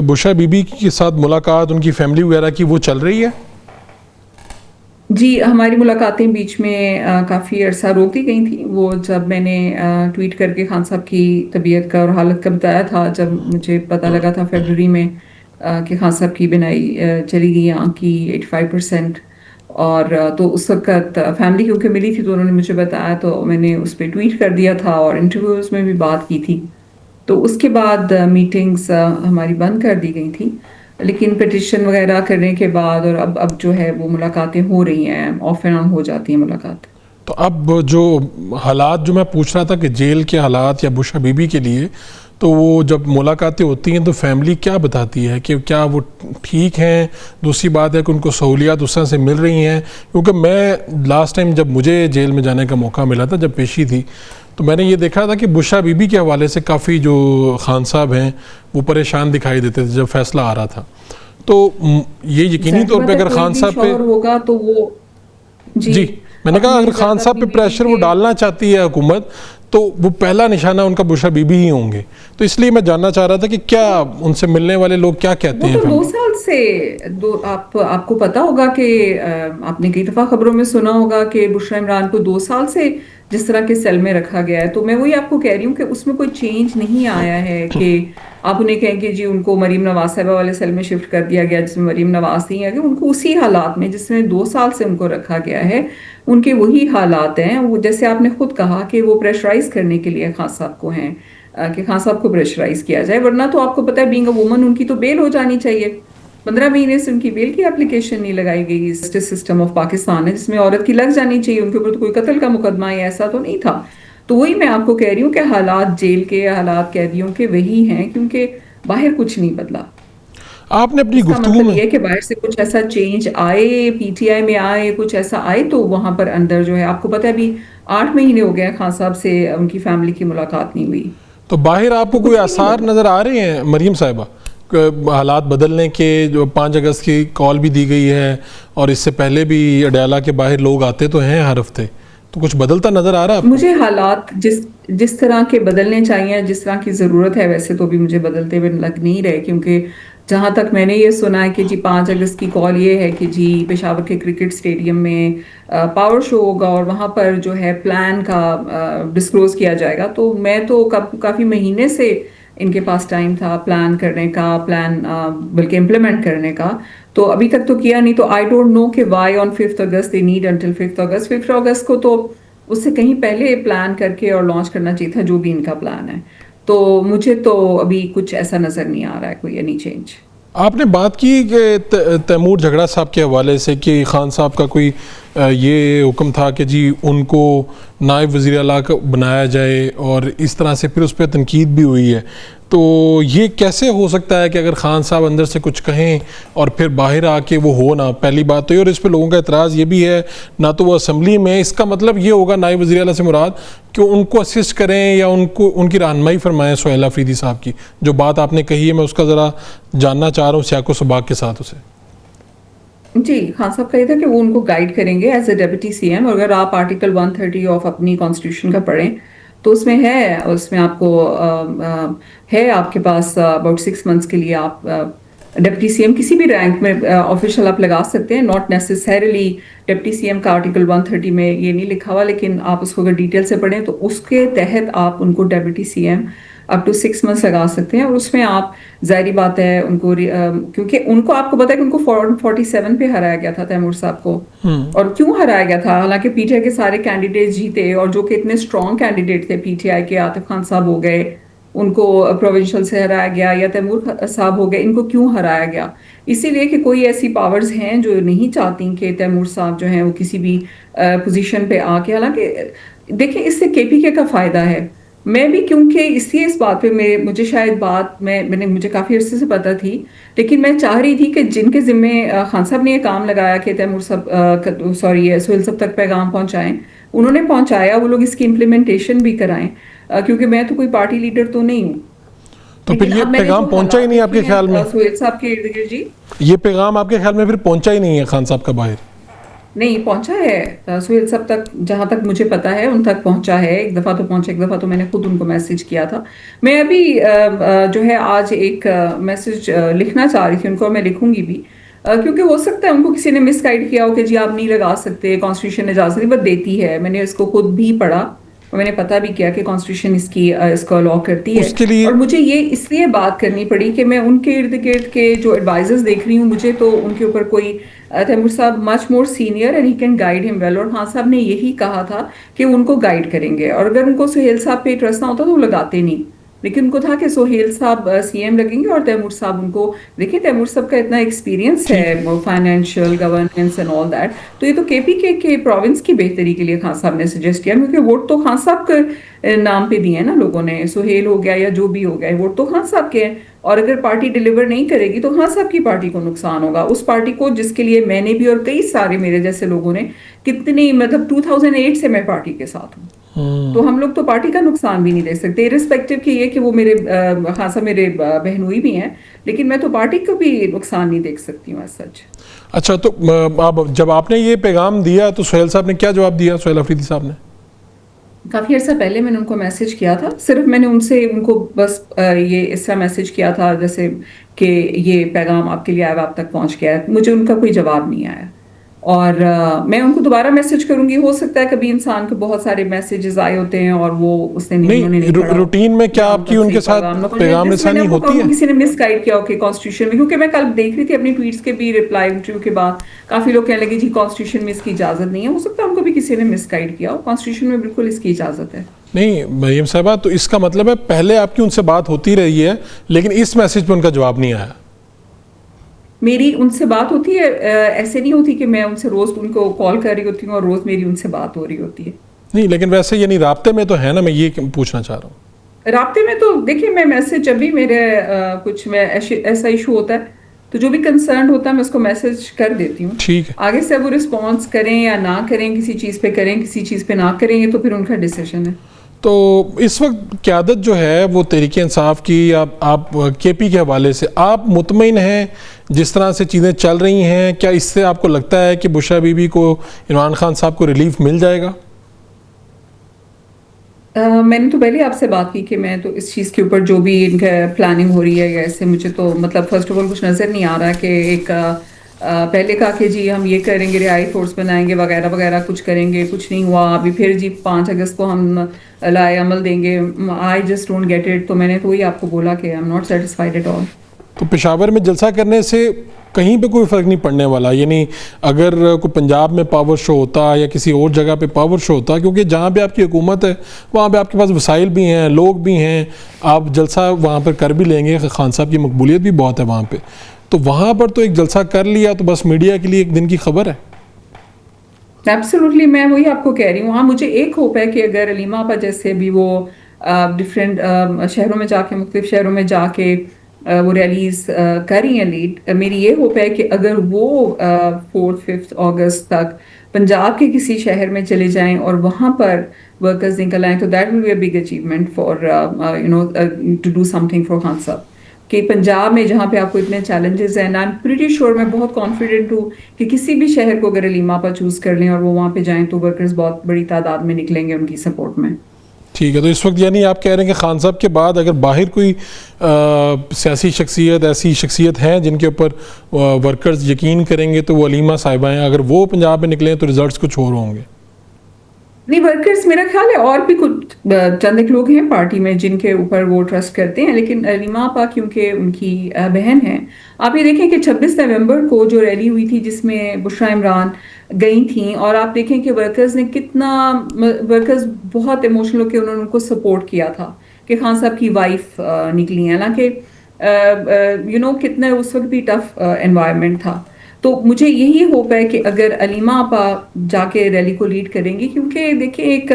Speaker 1: بشرا بی بی کے ساتھ ملاقات ان کی فیملی وغیرہ کی وہ چل رہی ہے؟
Speaker 5: جی ہماری ملاقاتیں بیچ میں کافی عرصہ روک دی گئی تھیں. وہ جب میں نے ٹویٹ کر کے خان صاحب کی طبیعت کا اور حالت کا بتایا تھا، جب مجھے پتہ لگا تھا فیبروری میں کہ خان صاحب کی بینائی چلی گئی آنکھ کی 85%، اور تو اس وقت فیملی کیونکہ ملی تھی تو انہوں نے مجھے بتایا، تو میں نے اس پہ ٹویٹ کر دیا تھا اور انٹرویوز میں بھی بات کی تھی. تو اس کے بعد میٹنگز ہماری بند کر دی گئی تھیں، لیکن پٹیشن وغیرہ کرنے کے بعد اور اب جو ہے وہ ملاقاتیں ہو رہی ہیں، آف اینڈ آن ہو جاتی ہیں ملاقات.
Speaker 1: تو اب جو حالات جو میں پوچھ رہا تھا کہ جیل کے حالات یا بشرا بی بی کے لیے، تو وہ جب ملاقاتیں ہوتی ہیں تو فیملی کیا بتاتی ہے کہ کیا وہ ٹھیک ہیں؟ دوسری بات ہے کہ ان کو سہولیات اس طرح سے مل رہی ہیں؟ کیونکہ میں لاسٹ ٹائم جب مجھے جیل میں جانے کا موقع ملا تھا، جب پیشی تھی، تو میں نے یہ دیکھا تھا کہ بشرا بی بی کے حوالے سے کافی جو خان صاحب ہیں وہ پریشان دکھائی دیتے تھے جب فیصلہ آ رہا تھا. تو یہ یقینی طور پہ اگر خان صاحب پہ
Speaker 5: ہوگا تو وہ
Speaker 1: جی میں نے کہا اگر خان صاحب پہ پریشر وہ ڈالنا چاہتی ہے حکومت، تو وہ پہلا نشانہ ان کا بشرا بی بی ہی ہوں گے. تو اس لیے میں جاننا چاہ رہا تھا کہ کیا ان سے ملنے والے لوگ کیا کہتے ہیں؟
Speaker 5: 2 سال سے آپ کو پتا ہوگا کہ آپ نے کئی دفعہ خبروں میں سنا ہوگا کہ بشرا عمران کو 2 سال سے جس طرح کے سیل میں رکھا گیا ہے. تو میں وہی آپ کو کہہ رہی ہوں کہ اس میں کوئی چینج نہیں آیا ہے کہ آپ انہیں کہیں کہ جی ان کو مریم نواز صاحبہ والے سیل میں شفٹ کر دیا گیا جس میں مریم نواز نہیں ہے، کہ ان کو اسی حالات میں جس میں 2 سال سے ان کو رکھا گیا ہے ان کے وہی حالات ہیں. وہ جیسے آپ نے خود کہا کہ وہ پریشرائز کرنے کے لیے خان صاحب کو ہیں کہ خان صاحب کو پریشرائز کیا جائے، ورنہ تو آپ کو پتہ ہے بینگ اے وومن ان کی تو بیل ہو جانی چاہیے. 15 مہینے سے ان کی بیل کی اپلیکیشن نہیں لگائی گئی. جسٹس سسٹم آف پاکستان ہے جس میں عورت کی لگ جانی چاہیے، ان کے اوپر تو کوئی قتل کا مقدمہ یا ایسا تو نہیں تھا. تو وہی میں آپ کو کہہ رہی ہوں کہ حالات جیل کے، حالات قیدیوں کے وہی ہیں، کیونکہ باہر کچھ نہیں بدلا.
Speaker 1: آپ نے اپنی گفتگو
Speaker 5: مطلب یہ کہ باہر سے کچھ ایسا چینج آئے، پی ٹی آئی میں آئے، کچھ ایسا آئے، تو وہاں پر اندر جو ہے آپ کو پتہ ہے ابھی 8 مہینے ہو گئے خان صاحب سے ان کی فیملی کی ملاقات نہیں ہوئی.
Speaker 1: تو باہر آپ کو کوئی آثار نظر آ رہے ہیں مریم صاحبہ حالات بدلنے کے؟ جو 5 اگست کی کال بھی دی گئی ہے اور اس سے پہلے بھی اڈیالہ کے باہر لوگ آتے تو ہیں ہر ہفتے، تو کچھ بدلتا نظر آ رہا ہے؟
Speaker 5: مجھے حالات جس طرح کے بدلنے چاہیے، جس طرح کی ضرورت ہے، ویسے تو بھی مجھے بدلتے ہوئے لگ نہیں رہے، کیونکہ جہاں تک میں نے یہ سنا ہے کہ جی 5 اگست کی کال یہ ہے کہ جی پشاور کے کرکٹ اسٹیڈیم میں پاور شو ہوگا اور وہاں پر جو ہے پلان کا ڈسکلوز کیا جائے گا. تو میں تو کافی مہینے سے ان کے پاس ٹائم تھا پلان کرنے کا، پلان بلکہ امپلیمنٹ کرنے کا، تو ابھی تک تو کیا نہیں. تو آئی ڈونٹ نو کہ why on 5 August they need until 5 August. 5 اگست کو تو اس سے کہیں پہلے پلان کر کے اور لانچ کرنا چاہیے تھا جو بھی ان کا پلان ہے. تو مجھے تو ابھی کچھ ایسا نظر نہیں آ رہا ہے کوئی اینی چینج.
Speaker 1: آپ نے بات کی کہ تیمور جھگڑا صاحب کے حوالے سے کہ خان صاحب کا کوئی یہ حکم تھا کہ جی ان کو نائب وزیر اعلیٰ کا بنایا جائے اور اس طرح سے پھر اس پہ تنقید بھی ہوئی ہے. تو یہ کیسے ہو سکتا ہے کہ اگر خان صاحب اندر سے کچھ کہیں اور پھر باہر آ کے وہ ہو نا؟ پہلی بات تو یہ، اور اس پہ لوگوں کا اعتراض یہ بھی ہے نہ تو وہ اسمبلی میں، اس کا مطلب یہ ہوگا نائب وزیر اعلیٰ سے مراد کہ ان کو اسسٹ کریں یا ان کی رہنمائی فرمائیں سہیل آفریدی صاحب کی. جو بات آپ نے کہی ہے میں اس کا ذرا جاننا چاہ رہا ہوں سیاق و سباق کے ساتھ اسے.
Speaker 5: جی خان صاحب کہا تھا کہ وہ ان کو گائیڈ کریں گے ایز اے ڈیپٹی سی ایم. اگر آپ آرٹیکل 130 آف اپنی کانسٹیٹیوشن کا پڑھیں تو اس میں آپ کو ہے آپ کے پاس اباؤٹ 6 months کے لیے آپ ڈپٹی سی ایم کسی بھی رینک میں آفیشیل آپ لگا سکتے ہیں. ناٹ نیسسریلی ڈپٹی سی ایم کا آرٹیکل 130 میں یہ نہیں لکھا ہوا، لیکن آپ اس کو اگر ڈیٹیل سے پڑھیں تو اس کے تحت آپ ان کو ڈپٹی سی ایم اپ ٹو 6 months لگا سکتے ہیں. اور اس میں آپ ظاہری بات ہے ان کو کیونکہ ان کو آپ کو پتا ہے کہ ان کو 47 پہ ہرایا گیا تھا تیمور صاحب کو. اور کیوں ہرایا گیا تھا؟ حالانکہ پی ٹی آئی کے سارے کینڈیڈیٹ جیتے اور جو کہ اتنے اسٹرانگ کینڈیڈیٹ تھے پی ٹی آئی کے، عاطف خان صاحب ہو گئے ان کو پروونشل سے ہرایا گیا، یا تیمور صاحب ہو گئے، ان کو کیوں ہرایا گیا؟ اسی لیے کہ کوئی ایسی پاورز ہیں جو نہیں چاہتی کہ تیمور صاحب جو ہیں وہ کسی بھی پوزیشن پہ آ کے، حالانکہ دیکھیں اس سے کے پی کے کا فائدہ ہے. میں بھی کیونکہ اس بات پہ مجھے شاید بات مجھے کافی عرصے سے پتہ تھی، لیکن میں چاہ رہی تھی کہ جن کے ذمے خان صاحب نے یہ کام لگایا کہ تیمور صاحب سہیل صاحب تک پیغام پہنچائیں، انہوں نے پہنچایا، وہ لوگ اس کی امپلیمنٹیشن بھی کرائیں، کیونکہ میں تو کوئی پارٹی لیڈر تو نہیں ہوں.
Speaker 1: تو پھر یہ پیغام پہنچا ہی نہیں آپ کے خیال میں؟
Speaker 5: سہیل صاحب کے ارد گرد جی
Speaker 1: یہ پیغام آپ کے خیال میں پھر پہنچا ہی نہیں ہے خان صاحب کا باہر؟
Speaker 5: نہیں پہنچا ہے سہیل صاحب تک، جہاں تک مجھے پتا ہے ان تک پہنچا ہے. ایک دفعہ تو پہنچا، ایک دفعہ تو میں نے خود ان کو میسج کیا تھا. میں ابھی جو ہے آج ایک میسج لکھنا چاہ رہی تھی ان کو، اور میں لکھوں گی بھی، کیونکہ ہو سکتا ہے ان کو کسی نے مس گائیڈ کیا ہو کہ جی آپ نہیں لگا سکتے، کانسٹیٹیوشن اجازت بس دیتی ہے. میں نے اس کو خود بھی پڑھا اور میں نے پتہ بھی کیا کہ کانسٹیٹیوشن اس کو الاؤ کرتی ہے. اور مجھے یہ اس لیے بات کرنی پڑی کہ میں ان کے ارد گرد کے جو ایڈوائزرز دیکھ رہی ہوں، مجھے تو ان کے اوپر کوئی تیمور صاحب much more senior and he can guide him well. اور خان صاحب نے یہی کہا تھا کہ ان کو گائیڈ کریں گے، اور اگر ان کو سہیل صاحب پہ ٹرسٹ نہ ہوتا تو وہ لگاتے نہیں. لیکن ان کو تھا کہ سہیل صاحب سی ایم لگیں گے اور تیمور صاحب ان کو، دیکھیں تیمور صاحب کا اتنا ایکسپیرینس ہے financial governance and all that. تو یہ تو کے پی کے پروونس کی بہتری کے لیے خان صاحب نے سجیسٹ کیا، کیونکہ ووٹ تو خان صاحب کے نام پہ دیے ہیں نا لوگوں نے. سہیل ہو گیا یا جو بھی ہو گیا، ووٹ تو خان صاحب کے ہیں. اور اگر پارٹی ڈیلیور نہیں کرے گی تو خان صاحب کی پارٹی کو نقصان ہوگا، اس پارٹی کو جس کے لیے میں نے بھی اور کئی سارے میرے جیسے لوگوں نے کتنی 2008 سے میں پارٹی کے ساتھ ہوں. تو ہم لوگ تو پارٹی کا نقصان بھی نہیں دیکھ سکتے، ارسپیکٹو کہ یہ کہ وہ میرے خان صاحب میرے بہنوئی بھی ہیں، لیکن میں تو پارٹی کو بھی نقصان نہیں دیکھ سکتی ہوں سچ.
Speaker 1: اچھا، تو جب آپ نے یہ پیغام دیا تو سہیل صاحب نے کیا جواب دیا؟ سہیل آفریدی صاحب نے
Speaker 5: کافی عرصہ پہلے میں نے ان کو میسج کیا تھا، صرف میں نے ان کو بس یہ اس طرح میسج کیا تھا جیسے کہ یہ پیغام آپ کے لیے آیا، آپ تک پہنچ گیا ہے. مجھے ان کا کوئی جواب نہیں آیا، اور میں ان کو دوبارہ میسج کروں گی. ہو سکتا ہے کبھی انسان کو بہت سارے میسیجز آئے ہوتے ہیں اور وہ اس نے نہیں پڑھا.
Speaker 1: روٹین میں کیا آپ کی ان کے ساتھ پیغام رسانی ہوتی ہے؟
Speaker 5: کسی نے مس گائیڈ کیا ہو کہ کانسٹیٹیوشن میں، کیونکہ میں کل دیکھ رہی تھی اپنی ٹویٹس کے بھی ریپلائی انٹرویو کے بعد کافی لوگ کہنے لگے جی کانسٹیٹیوشن میں اس کی اجازت نہیں ہے. ہو سکتا ہے ان کو بھی کسی نے مس گائیڈ کیا ہو، کانسٹیٹیوشن میں بالکل اس کی اجازت ہے.
Speaker 1: نہیں مریم صاحبہ، تو اس کا مطلب ہے پہلے آپ کی ان سے بات ہوتی رہی ہے لیکن اس میسج پہ ان کا جواب نہیں آیا.
Speaker 5: میری ان سے بات ہوتی ہے، ایسے نہیں ہوتی کہ میں ان سے روز ان کو کال کر رہی ہوتی ہوں اور روز میری ان سے بات ہو رہی ہوتی ہے.
Speaker 1: نہیں لیکن ویسے یعنی رابطے میں تو ہے نا، میں یہ پوچھنا چاہ رہا ہوں.
Speaker 5: رابطے میں تو دیکھیں میں میسج جب بھی میرے کچھ میں ایسا ایشو ہوتا ہے تو جو بھی کنسرنڈ ہوتا ہے میں اس کو میسج کر دیتی ہوں.
Speaker 1: ٹھیک ہے، آگے
Speaker 5: سے وہ رسپانس کریں یا نہ کریں، کسی چیز پہ کریں کسی چیز پہ نہ کریں، یہ تو پھر ان کا ڈیسیژن ہے.
Speaker 1: تو اس وقت قیادت جو ہے وہ تحریک انصاف کی، آپ کے پی کے حوالے سے آپ مطمئن ہیں جس طرح سے چیزیں چل رہی ہیں؟ کیا اس سے آپ کو لگتا ہے کہ بشرا بی بی کو، عمران خان صاحب کو ریلیف مل جائے گا؟
Speaker 5: میں نے تو پہلے آپ سے بات کی کہ میں تو اس چیز کے اوپر جو بھی ان کا پلاننگ ہو رہی ہے یا ایسے مجھے تو مطلب فرسٹ آف آل کچھ نظر نہیں آ رہا کہ ایک پہلے کہا کہ جی ہم یہ کریں گے رہائی فورس بنائیں گے وغیرہ وغیرہ کچھ کریں گے کچھ نہیں ہوا ابھی پھر جی 5 اگست کو ہم لائے عمل دیں گے I just don't get it تو میں نے تو وہی آپ کو بولا کہ I'm not satisfied at all.
Speaker 1: تو پشاور میں جلسہ کرنے سے کہیں پہ کوئی فرق نہیں پڑنے والا یعنی اگر کوئی پنجاب میں پاور شو ہوتا یا کسی اور جگہ پہ پاور شو ہوتا کیونکہ جہاں پہ آپ کی حکومت ہے وہاں پہ آپ کے پاس وسائل بھی ہیں لوگ بھی ہیں آپ جلسہ وہاں پر کر بھی لیں گے خان صاحب کی مقبولیت بھی بہت ہے وہاں پہ تو وہاں پر تو ایک جلسہ کر لیا تو بس میڈیا کے لیے ایک دن کی خبر ہے.
Speaker 5: ایبسولوٹلی میں وہی آپ کو کہہ رہی ہوں. ہاں مجھے ایک ہوپ ہے کہ اگر علیمہ آپا جیسے بھی وہ ڈفرینٹ شہروں میں جا کے مختلف شہروں میں جا کے وہ ریلیز کر رہی ہیں لیڈ میری یہ ہوپ ہے کہ اگر وہ 4-5 اگست تک پنجاب کے کسی شہر میں چلے جائیں اور وہاں پر ورکرز نکل آئیں تو that will be a big achievement for to do something for Khan Sahib کہ پنجاب میں جہاں پہ آپ کو اتنے چیلنجز ہیں آئی ایم پریٹی شیور میں بہت کانفیڈنٹ ہوں کہ کسی بھی شہر کو اگر علیمہ آپا چوز کر لیں اور وہ وہاں پہ جائیں تو ورکرز بہت بڑی تعداد میں نکلیں گے ان کی سپورٹ میں.
Speaker 1: ٹھیک ہے تو اس وقت یعنی آپ کہہ رہے ہیں کہ خان صاحب کے بعد اگر باہر کوئی سیاسی شخصیت ایسی شخصیت ہیں جن کے اوپر ورکرز یقین کریں گے تو وہ علیمہ صاحبہ ہیں اگر وہ پنجاب میں نکلیں تو ریزلٹس کچھ اور ہوں گے.
Speaker 5: نہیں ورکرز میرا خیال ہے اور بھی کچھ چند ایک لوگ ہیں پارٹی میں جن کے اوپر وہ ٹرسٹ کرتے ہیں لیکن علیمہ آپا کیونکہ ان کی بہن ہے آپ یہ دیکھیں کہ 26 نومبر کو جو ریلی ہوئی تھی جس میں بشرا عمران گئی تھیں اور آپ دیکھیں کہ ورکرز نے کتنا ورکرز بہت ایموشنل ہو کے انہوں نے ان کو سپورٹ کیا تھا کہ خان صاحب کی وائف نکلی ہیں حالانکہ کتنا اس وقت بھی ٹف انوائرمنٹ تھا. تو مجھے یہی ہوپ ہے کہ اگر علیمہ آپا جا کے ریلی کو لیڈ کریں گی کیونکہ دیکھیں ایک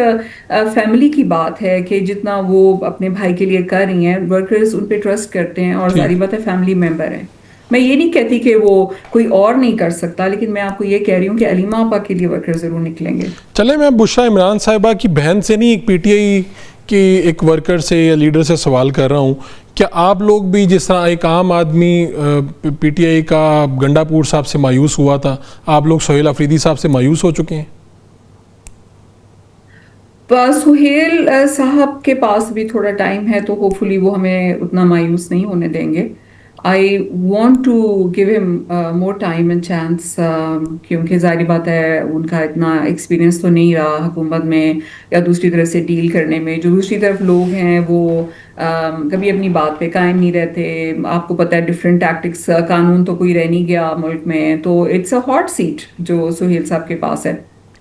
Speaker 5: فیملی کی بات ہے کہ جتنا وہ اپنے بھائی کے لیے کر رہی ہیں ورکرز ان پہ ٹرسٹ کرتے ہیں اور ظاہری بات ہے فیملی ممبر ہیں. میں یہ نہیں کہتی کہ وہ کوئی اور نہیں کر سکتا لیکن میں آپ کو یہ کہہ رہی ہوں کہ علیمہ آپا کے لیے ورکر ضرور نکلیں گے.
Speaker 1: چلیں میں بشرا عمران صاحبہ کی بہن سے نہیں ایک پی ٹی آئی کی ایک ورکر سے یا لیڈر سے سوال کر رہا ہوں کیا آپ لوگ بھی جس طرح ایک عام آدمی پی ٹی آئی کا گنڈا پور صاحب سے مایوس ہوا تھا آپ لوگ سہیل آفریدی صاحب سے مایوس ہو چکے ہیں؟
Speaker 5: سہیل صاحب کے پاس بھی تھوڑا ٹائم ہے تو ہوپ فلی وہ ہمیں اتنا مایوس نہیں ہونے دیں گے. آئی وانٹ ٹو گیو ہم مور ٹائم اینڈ چانس کیونکہ ظاہری بات ہے ان کا اتنا ایکسپیرینس تو نہیں رہا حکومت میں یا دوسری طرف سے ڈیل کرنے میں. جو دوسری طرف لوگ ہیں وہ کبھی اپنی بات پہ قائم نہیں رہتے. آپ کو پتہ ہے ڈفرینٹ ٹیکٹکس قانون تو کوئی رہ نہیں گیا ملک میں تو اٹس اے ہاٹ سیٹ جو سہیل صاحب کے پاس ہے.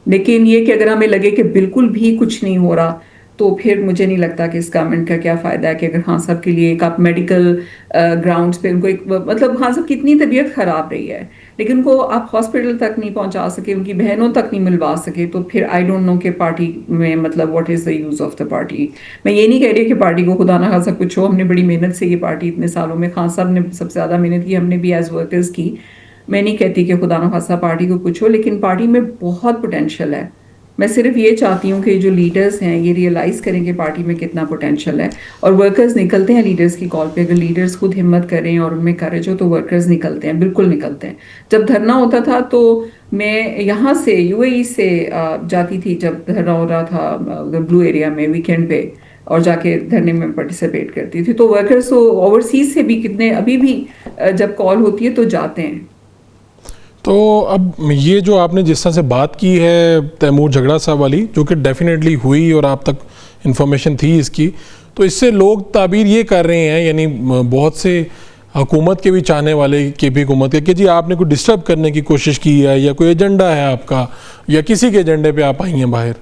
Speaker 5: لیکن یہ کہ اگر ہمیں لگے کہ بالکل بھی کچھ نہیں ہو رہا تو پھر مجھے نہیں لگتا کہ اس گورنمنٹ کا کیا فائدہ ہے کہ اگر خان صاحب کے لیے ایک آپ میڈیکل گراؤنڈس پہ ان کو ایک مطلب خان صاحب کی اتنی طبیعت خراب رہی ہے لیکن ان کو آپ ہاسپٹل تک نہیں پہنچا سکے ان کی بہنوں تک نہیں ملوا سکے تو پھر آئی ڈونٹ نو کہ پارٹی میں مطلب what is the use of the party. میں یہ نہیں کہہ رہی کہ پارٹی کو خدا نہ خاصا کچھ ہو. ہم نے بڑی محنت سے یہ پارٹی اتنے سالوں میں خان صاحب نے سب سے زیادہ محنت کی ہم نے بھی ایز ورکرز کی. میں نہیں کہتی کہ خدا نہ خاصا پارٹی کو کچھ ہو لیکن پارٹی میں بہت پوٹینشیل ہے. میں صرف یہ چاہتی ہوں کہ جو لیڈرز ہیں یہ ریئلائز کریں کہ پارٹی میں کتنا پوٹینشیل ہے اور ورکرز نکلتے ہیں لیڈرز کی کال پہ. اگر لیڈرز خود ہمت کریں اور ان میں کریج ہو تو ورکرز نکلتے ہیں بالکل نکلتے ہیں. جب دھرنا ہوتا تھا تو میں یہاں سے یو اے ای سے جاتی تھی جب دھرنا ہو رہا تھا بلو ایریا میں ویکینڈ پہ اور جا کے دھرنے میں پارٹیسپیٹ کرتی تھی. تو ورکرز تو اوورسیز سے بھی کتنے ابھی بھی جب کال ہوتی ہے تو جاتے ہیں.
Speaker 1: تو اب یہ جو آپ نے جس طرح سے بات کی ہے تیمور جھگڑا صاحب والی جو کہ ڈیفینیٹلی ہوئی اور آپ تک انفارمیشن تھی اس کی تو اس سے لوگ تعبیر یہ کر رہے ہیں یعنی بہت سے حکومت کے بھی چاہنے والے کے بھی حکومت کے کہ جی آپ نے کوئی ڈسٹرب کرنے کی کوشش کی ہے یا کوئی ایجنڈا ہے آپ کا یا کسی کے ایجنڈے پہ آپ آئی ہیں باہر.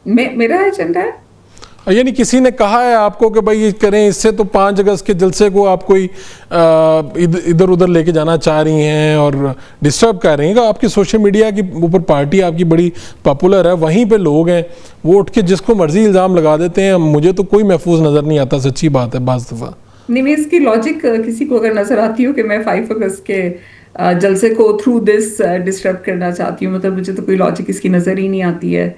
Speaker 5: میرا ایجنڈا ہے
Speaker 1: یعنی کسی نے کہا ہے آپ کو کہ بھائی یہ کریں اس سے تو 5 اگست کے جلسے کو آپ کوئی ادھر ادھر لے کے جانا چاہ رہی ہیں اور ڈسٹرب کر رہی ہیں کہ آپ کی سوشل میڈیا کے اوپر پارٹی آپ کی بڑی پاپولر ہے وہیں پہ لوگ ہیں وہ اٹھ کے جس کو مرضی الزام لگا دیتے ہیں. مجھے تو کوئی محفوظ نظر نہیں آتا سچی بات ہے بعض دفعہ.
Speaker 5: نہیں اس کی لاجک کسی کو اگر نظر آتی ہو کہ میں 5 اگست کے جلسے کو تھرو دس ڈسٹرب کرنا چاہتی ہوں مطلب مجھے تو کوئی لاجک اس کی نظر ہی نہیں آتی ہے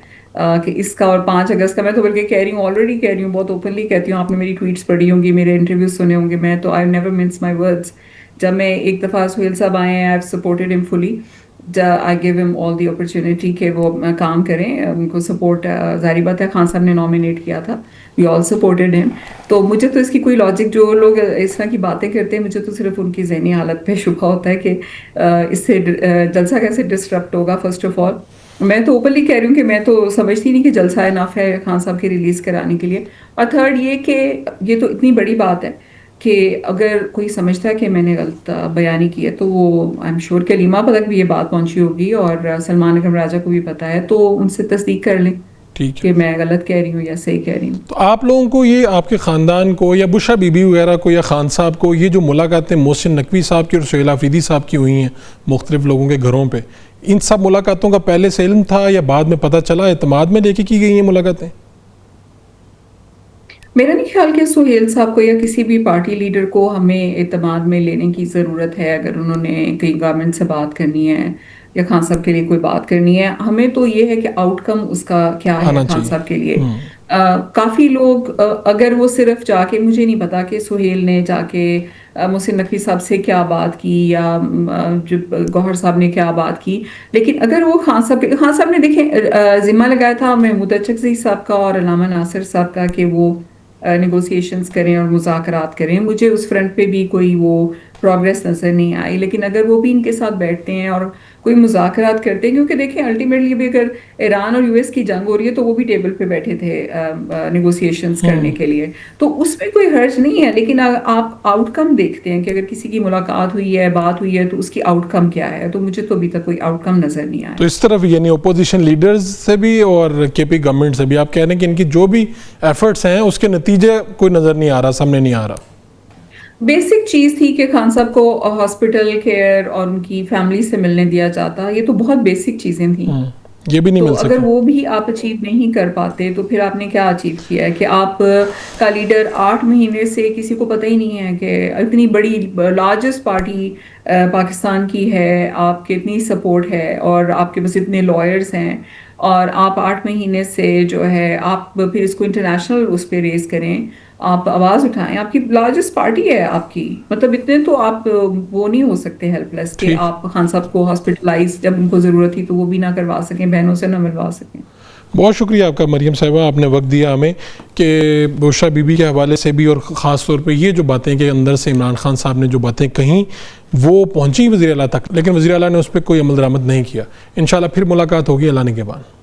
Speaker 5: کہ اس کا اور 5 اگست کا. میں تو بلکہ کہہ رہی ہوں آلریڈی کہہ رہی ہوں بہت اوپنلی کہتی ہوں. آپ نے میری ٹویٹس پڑھی ہوں گی میرے انٹرویوز سنے ہوں گے. میں تو I never means my words. جب میں ایک دفعہ سہیل صاحب آئے ہیں آئی ہیو سپورٹڈ ہم فلی I give him all the opportunity کہ وہ کام کریں, ان کو سپورٹ, ظاہری بات ہے خان صاحب نے نامینیٹ کیا تھا, we all supported him. تو مجھے تو اس کی کوئی لاجک, جو لوگ اس طرح کی باتیں کرتے ہیں مجھے تو صرف ان کی ذہنی حالت پہ شبہ ہوتا ہے کہ اس سے جلسہ کیسے ڈسٹرپٹ ہوگا. فرسٹ آف آل میں تو اوپنلی کہہ رہی ہوں کہ میں تو سمجھتی نہیں کہ جلسہ انف ہے خان صاحب کے ریلیز کرانے کے لیے. اور تھرڈ یہ کہ یہ تو اتنی بڑی بات ہے کہ اگر کوئی سمجھتا ہے کہ میں نے غلط بیانی کی ہے تو وہ آئی ایم شیور کہ علیمہ تک بھی یہ بات پہنچی ہوگی اور سلمان اکرم راجہ کو بھی پتہ ہے, تو ان سے تصدیق کر لیں کہ میں غلط کہہ رہی ہوں یا صحیح کہہ رہی ہوں.
Speaker 1: تو آپ لوگوں کو یہ, آپ کے خاندان کو یا بشرا بی بی وغیرہ کو یا خان صاحب کو, یہ جو ملاقاتیں محسن نقوی صاحب کی اور سہیل آفریدی صاحب کی ہوئی ہیں مختلف لوگوں کے گھروں پہ, ان سب ملاقاتوں کا پہلے سے علم تھا یا بعد میں پتہ چلا, اعتماد میں لے کے کی گئی ہیں ملاقاتیں؟
Speaker 5: میرا نہیں خیال کہ سہیل صاحب کو یا کسی بھی پارٹی لیڈر کو ہمیں اعتماد میں لینے کی ضرورت ہے. اگر انہوں نے کہیں گورنمنٹ سے بات کرنی ہے یا خان صاحب کے لیے کوئی بات کرنی ہے, ہمیں تو یہ ہے کہ آؤٹ کم اس کا کیا ہے خان صاحب کے لیے. کافی لوگ اگر وہ صرف جا کے, مجھے نہیں پتا کہ سہیل نے جا کے محسن نقوی صاحب سے کیا بات کی یا گوہر صاحب نے کیا بات کی, لیکن اگر وہ خان صاحب نے دیکھیں ذمہ لگایا تھا محمود چکزئی صاحب کا اور علامہ ناصر صاحب کا کہ وہ نیگوسیشنز کریں اور مذاکرات کریں. مجھے اس فرنٹ پہ بھی کوئی وہ پروگریس نظر نہیں آئی, لیکن اگر وہ بھی ان کے ساتھ بیٹھتے ہیں اور کوئی مذاکرات کرتے ہیں, کیونکہ دیکھیں الٹیمیٹلی بھی اگر ایران اور یو ایس کی جنگ ہو رہی ہے تو وہ بھی ٹیبل پہ بیٹھے تھے نیگوسیشنز کرنے کے لیے, تو اس میں کوئی حرج نہیں ہے. لیکن آپ آؤٹ کم دیکھتے ہیں کہ اگر کسی کی ملاقات ہوئی ہے, بات ہوئی ہے, تو اس کی آؤٹ کم کیا ہے, تو مجھے تو ابھی تک کوئی آؤٹ کم نظر نہیں آیا.
Speaker 1: تو اس طرف یعنی اپوزیشن لیڈرز سے بھی اور کے پی گورنمنٹ سے بھی آپ کہہ رہے ہیں کہ ان کی جو بھی ایفرٹس ہیں اس کے نتیجے کوئی نظر نہیں آ رہا, سامنے نہیں آ رہا.
Speaker 5: بیسک چیز تھی کہ خان صاحب کو ہاسپٹل کیئر اور ان کی فیملی سے ملنے دیا جاتا, یہ تو بہت بیسک چیزیں تھیں,
Speaker 1: یہ بھی نہیں مل سکتا.
Speaker 5: اگر وہ بھی آپ اچیو نہیں کر پاتے تو پھر آپ نے کیا اچیو کیا ہے کہ آپ کا لیڈر 8 مہینے سے کسی کو پتہ ہی نہیں ہے کہ اتنی بڑی لارجسٹ پارٹی پاکستان کی ہے, آپ کی اتنی سپورٹ ہے اور آپ کے پاس اتنے لائرز ہیں, اور آپ 8 مہینے سے جو ہے آپ پھر اس کو انٹرنیشنل اس پہ ریز کریں, آپ آواز اٹھائیں, آپ کی لارجسٹ پارٹی ہے آپ کی, مطلب اتنے تو آپ وہ نہیں ہو سکتے ہیلپ لیس کہ آپ خان صاحب کو ہاسپٹلائز جب ان کو ضرورت تھی تو وہ بھی نہ کروا سکیں, بہنوں سے نہ ملوا سکیں.
Speaker 1: بہت شکریہ آپ کا مریم صاحبہ, آپ نے وقت دیا ہمیں کہ بشرا بی بی کے حوالے سے بھی اور خاص طور پہ یہ جو باتیں کہ اندر سے عمران خان صاحب نے جو باتیں کہیں وہ پہنچی وزیر اعلیٰ تک, لیکن وزیر اعلیٰ نے اس پہ کوئی عمل درآمد نہیں کیا. انشاءاللہ پھر ملاقات ہوگی اللہ نے کے بعد.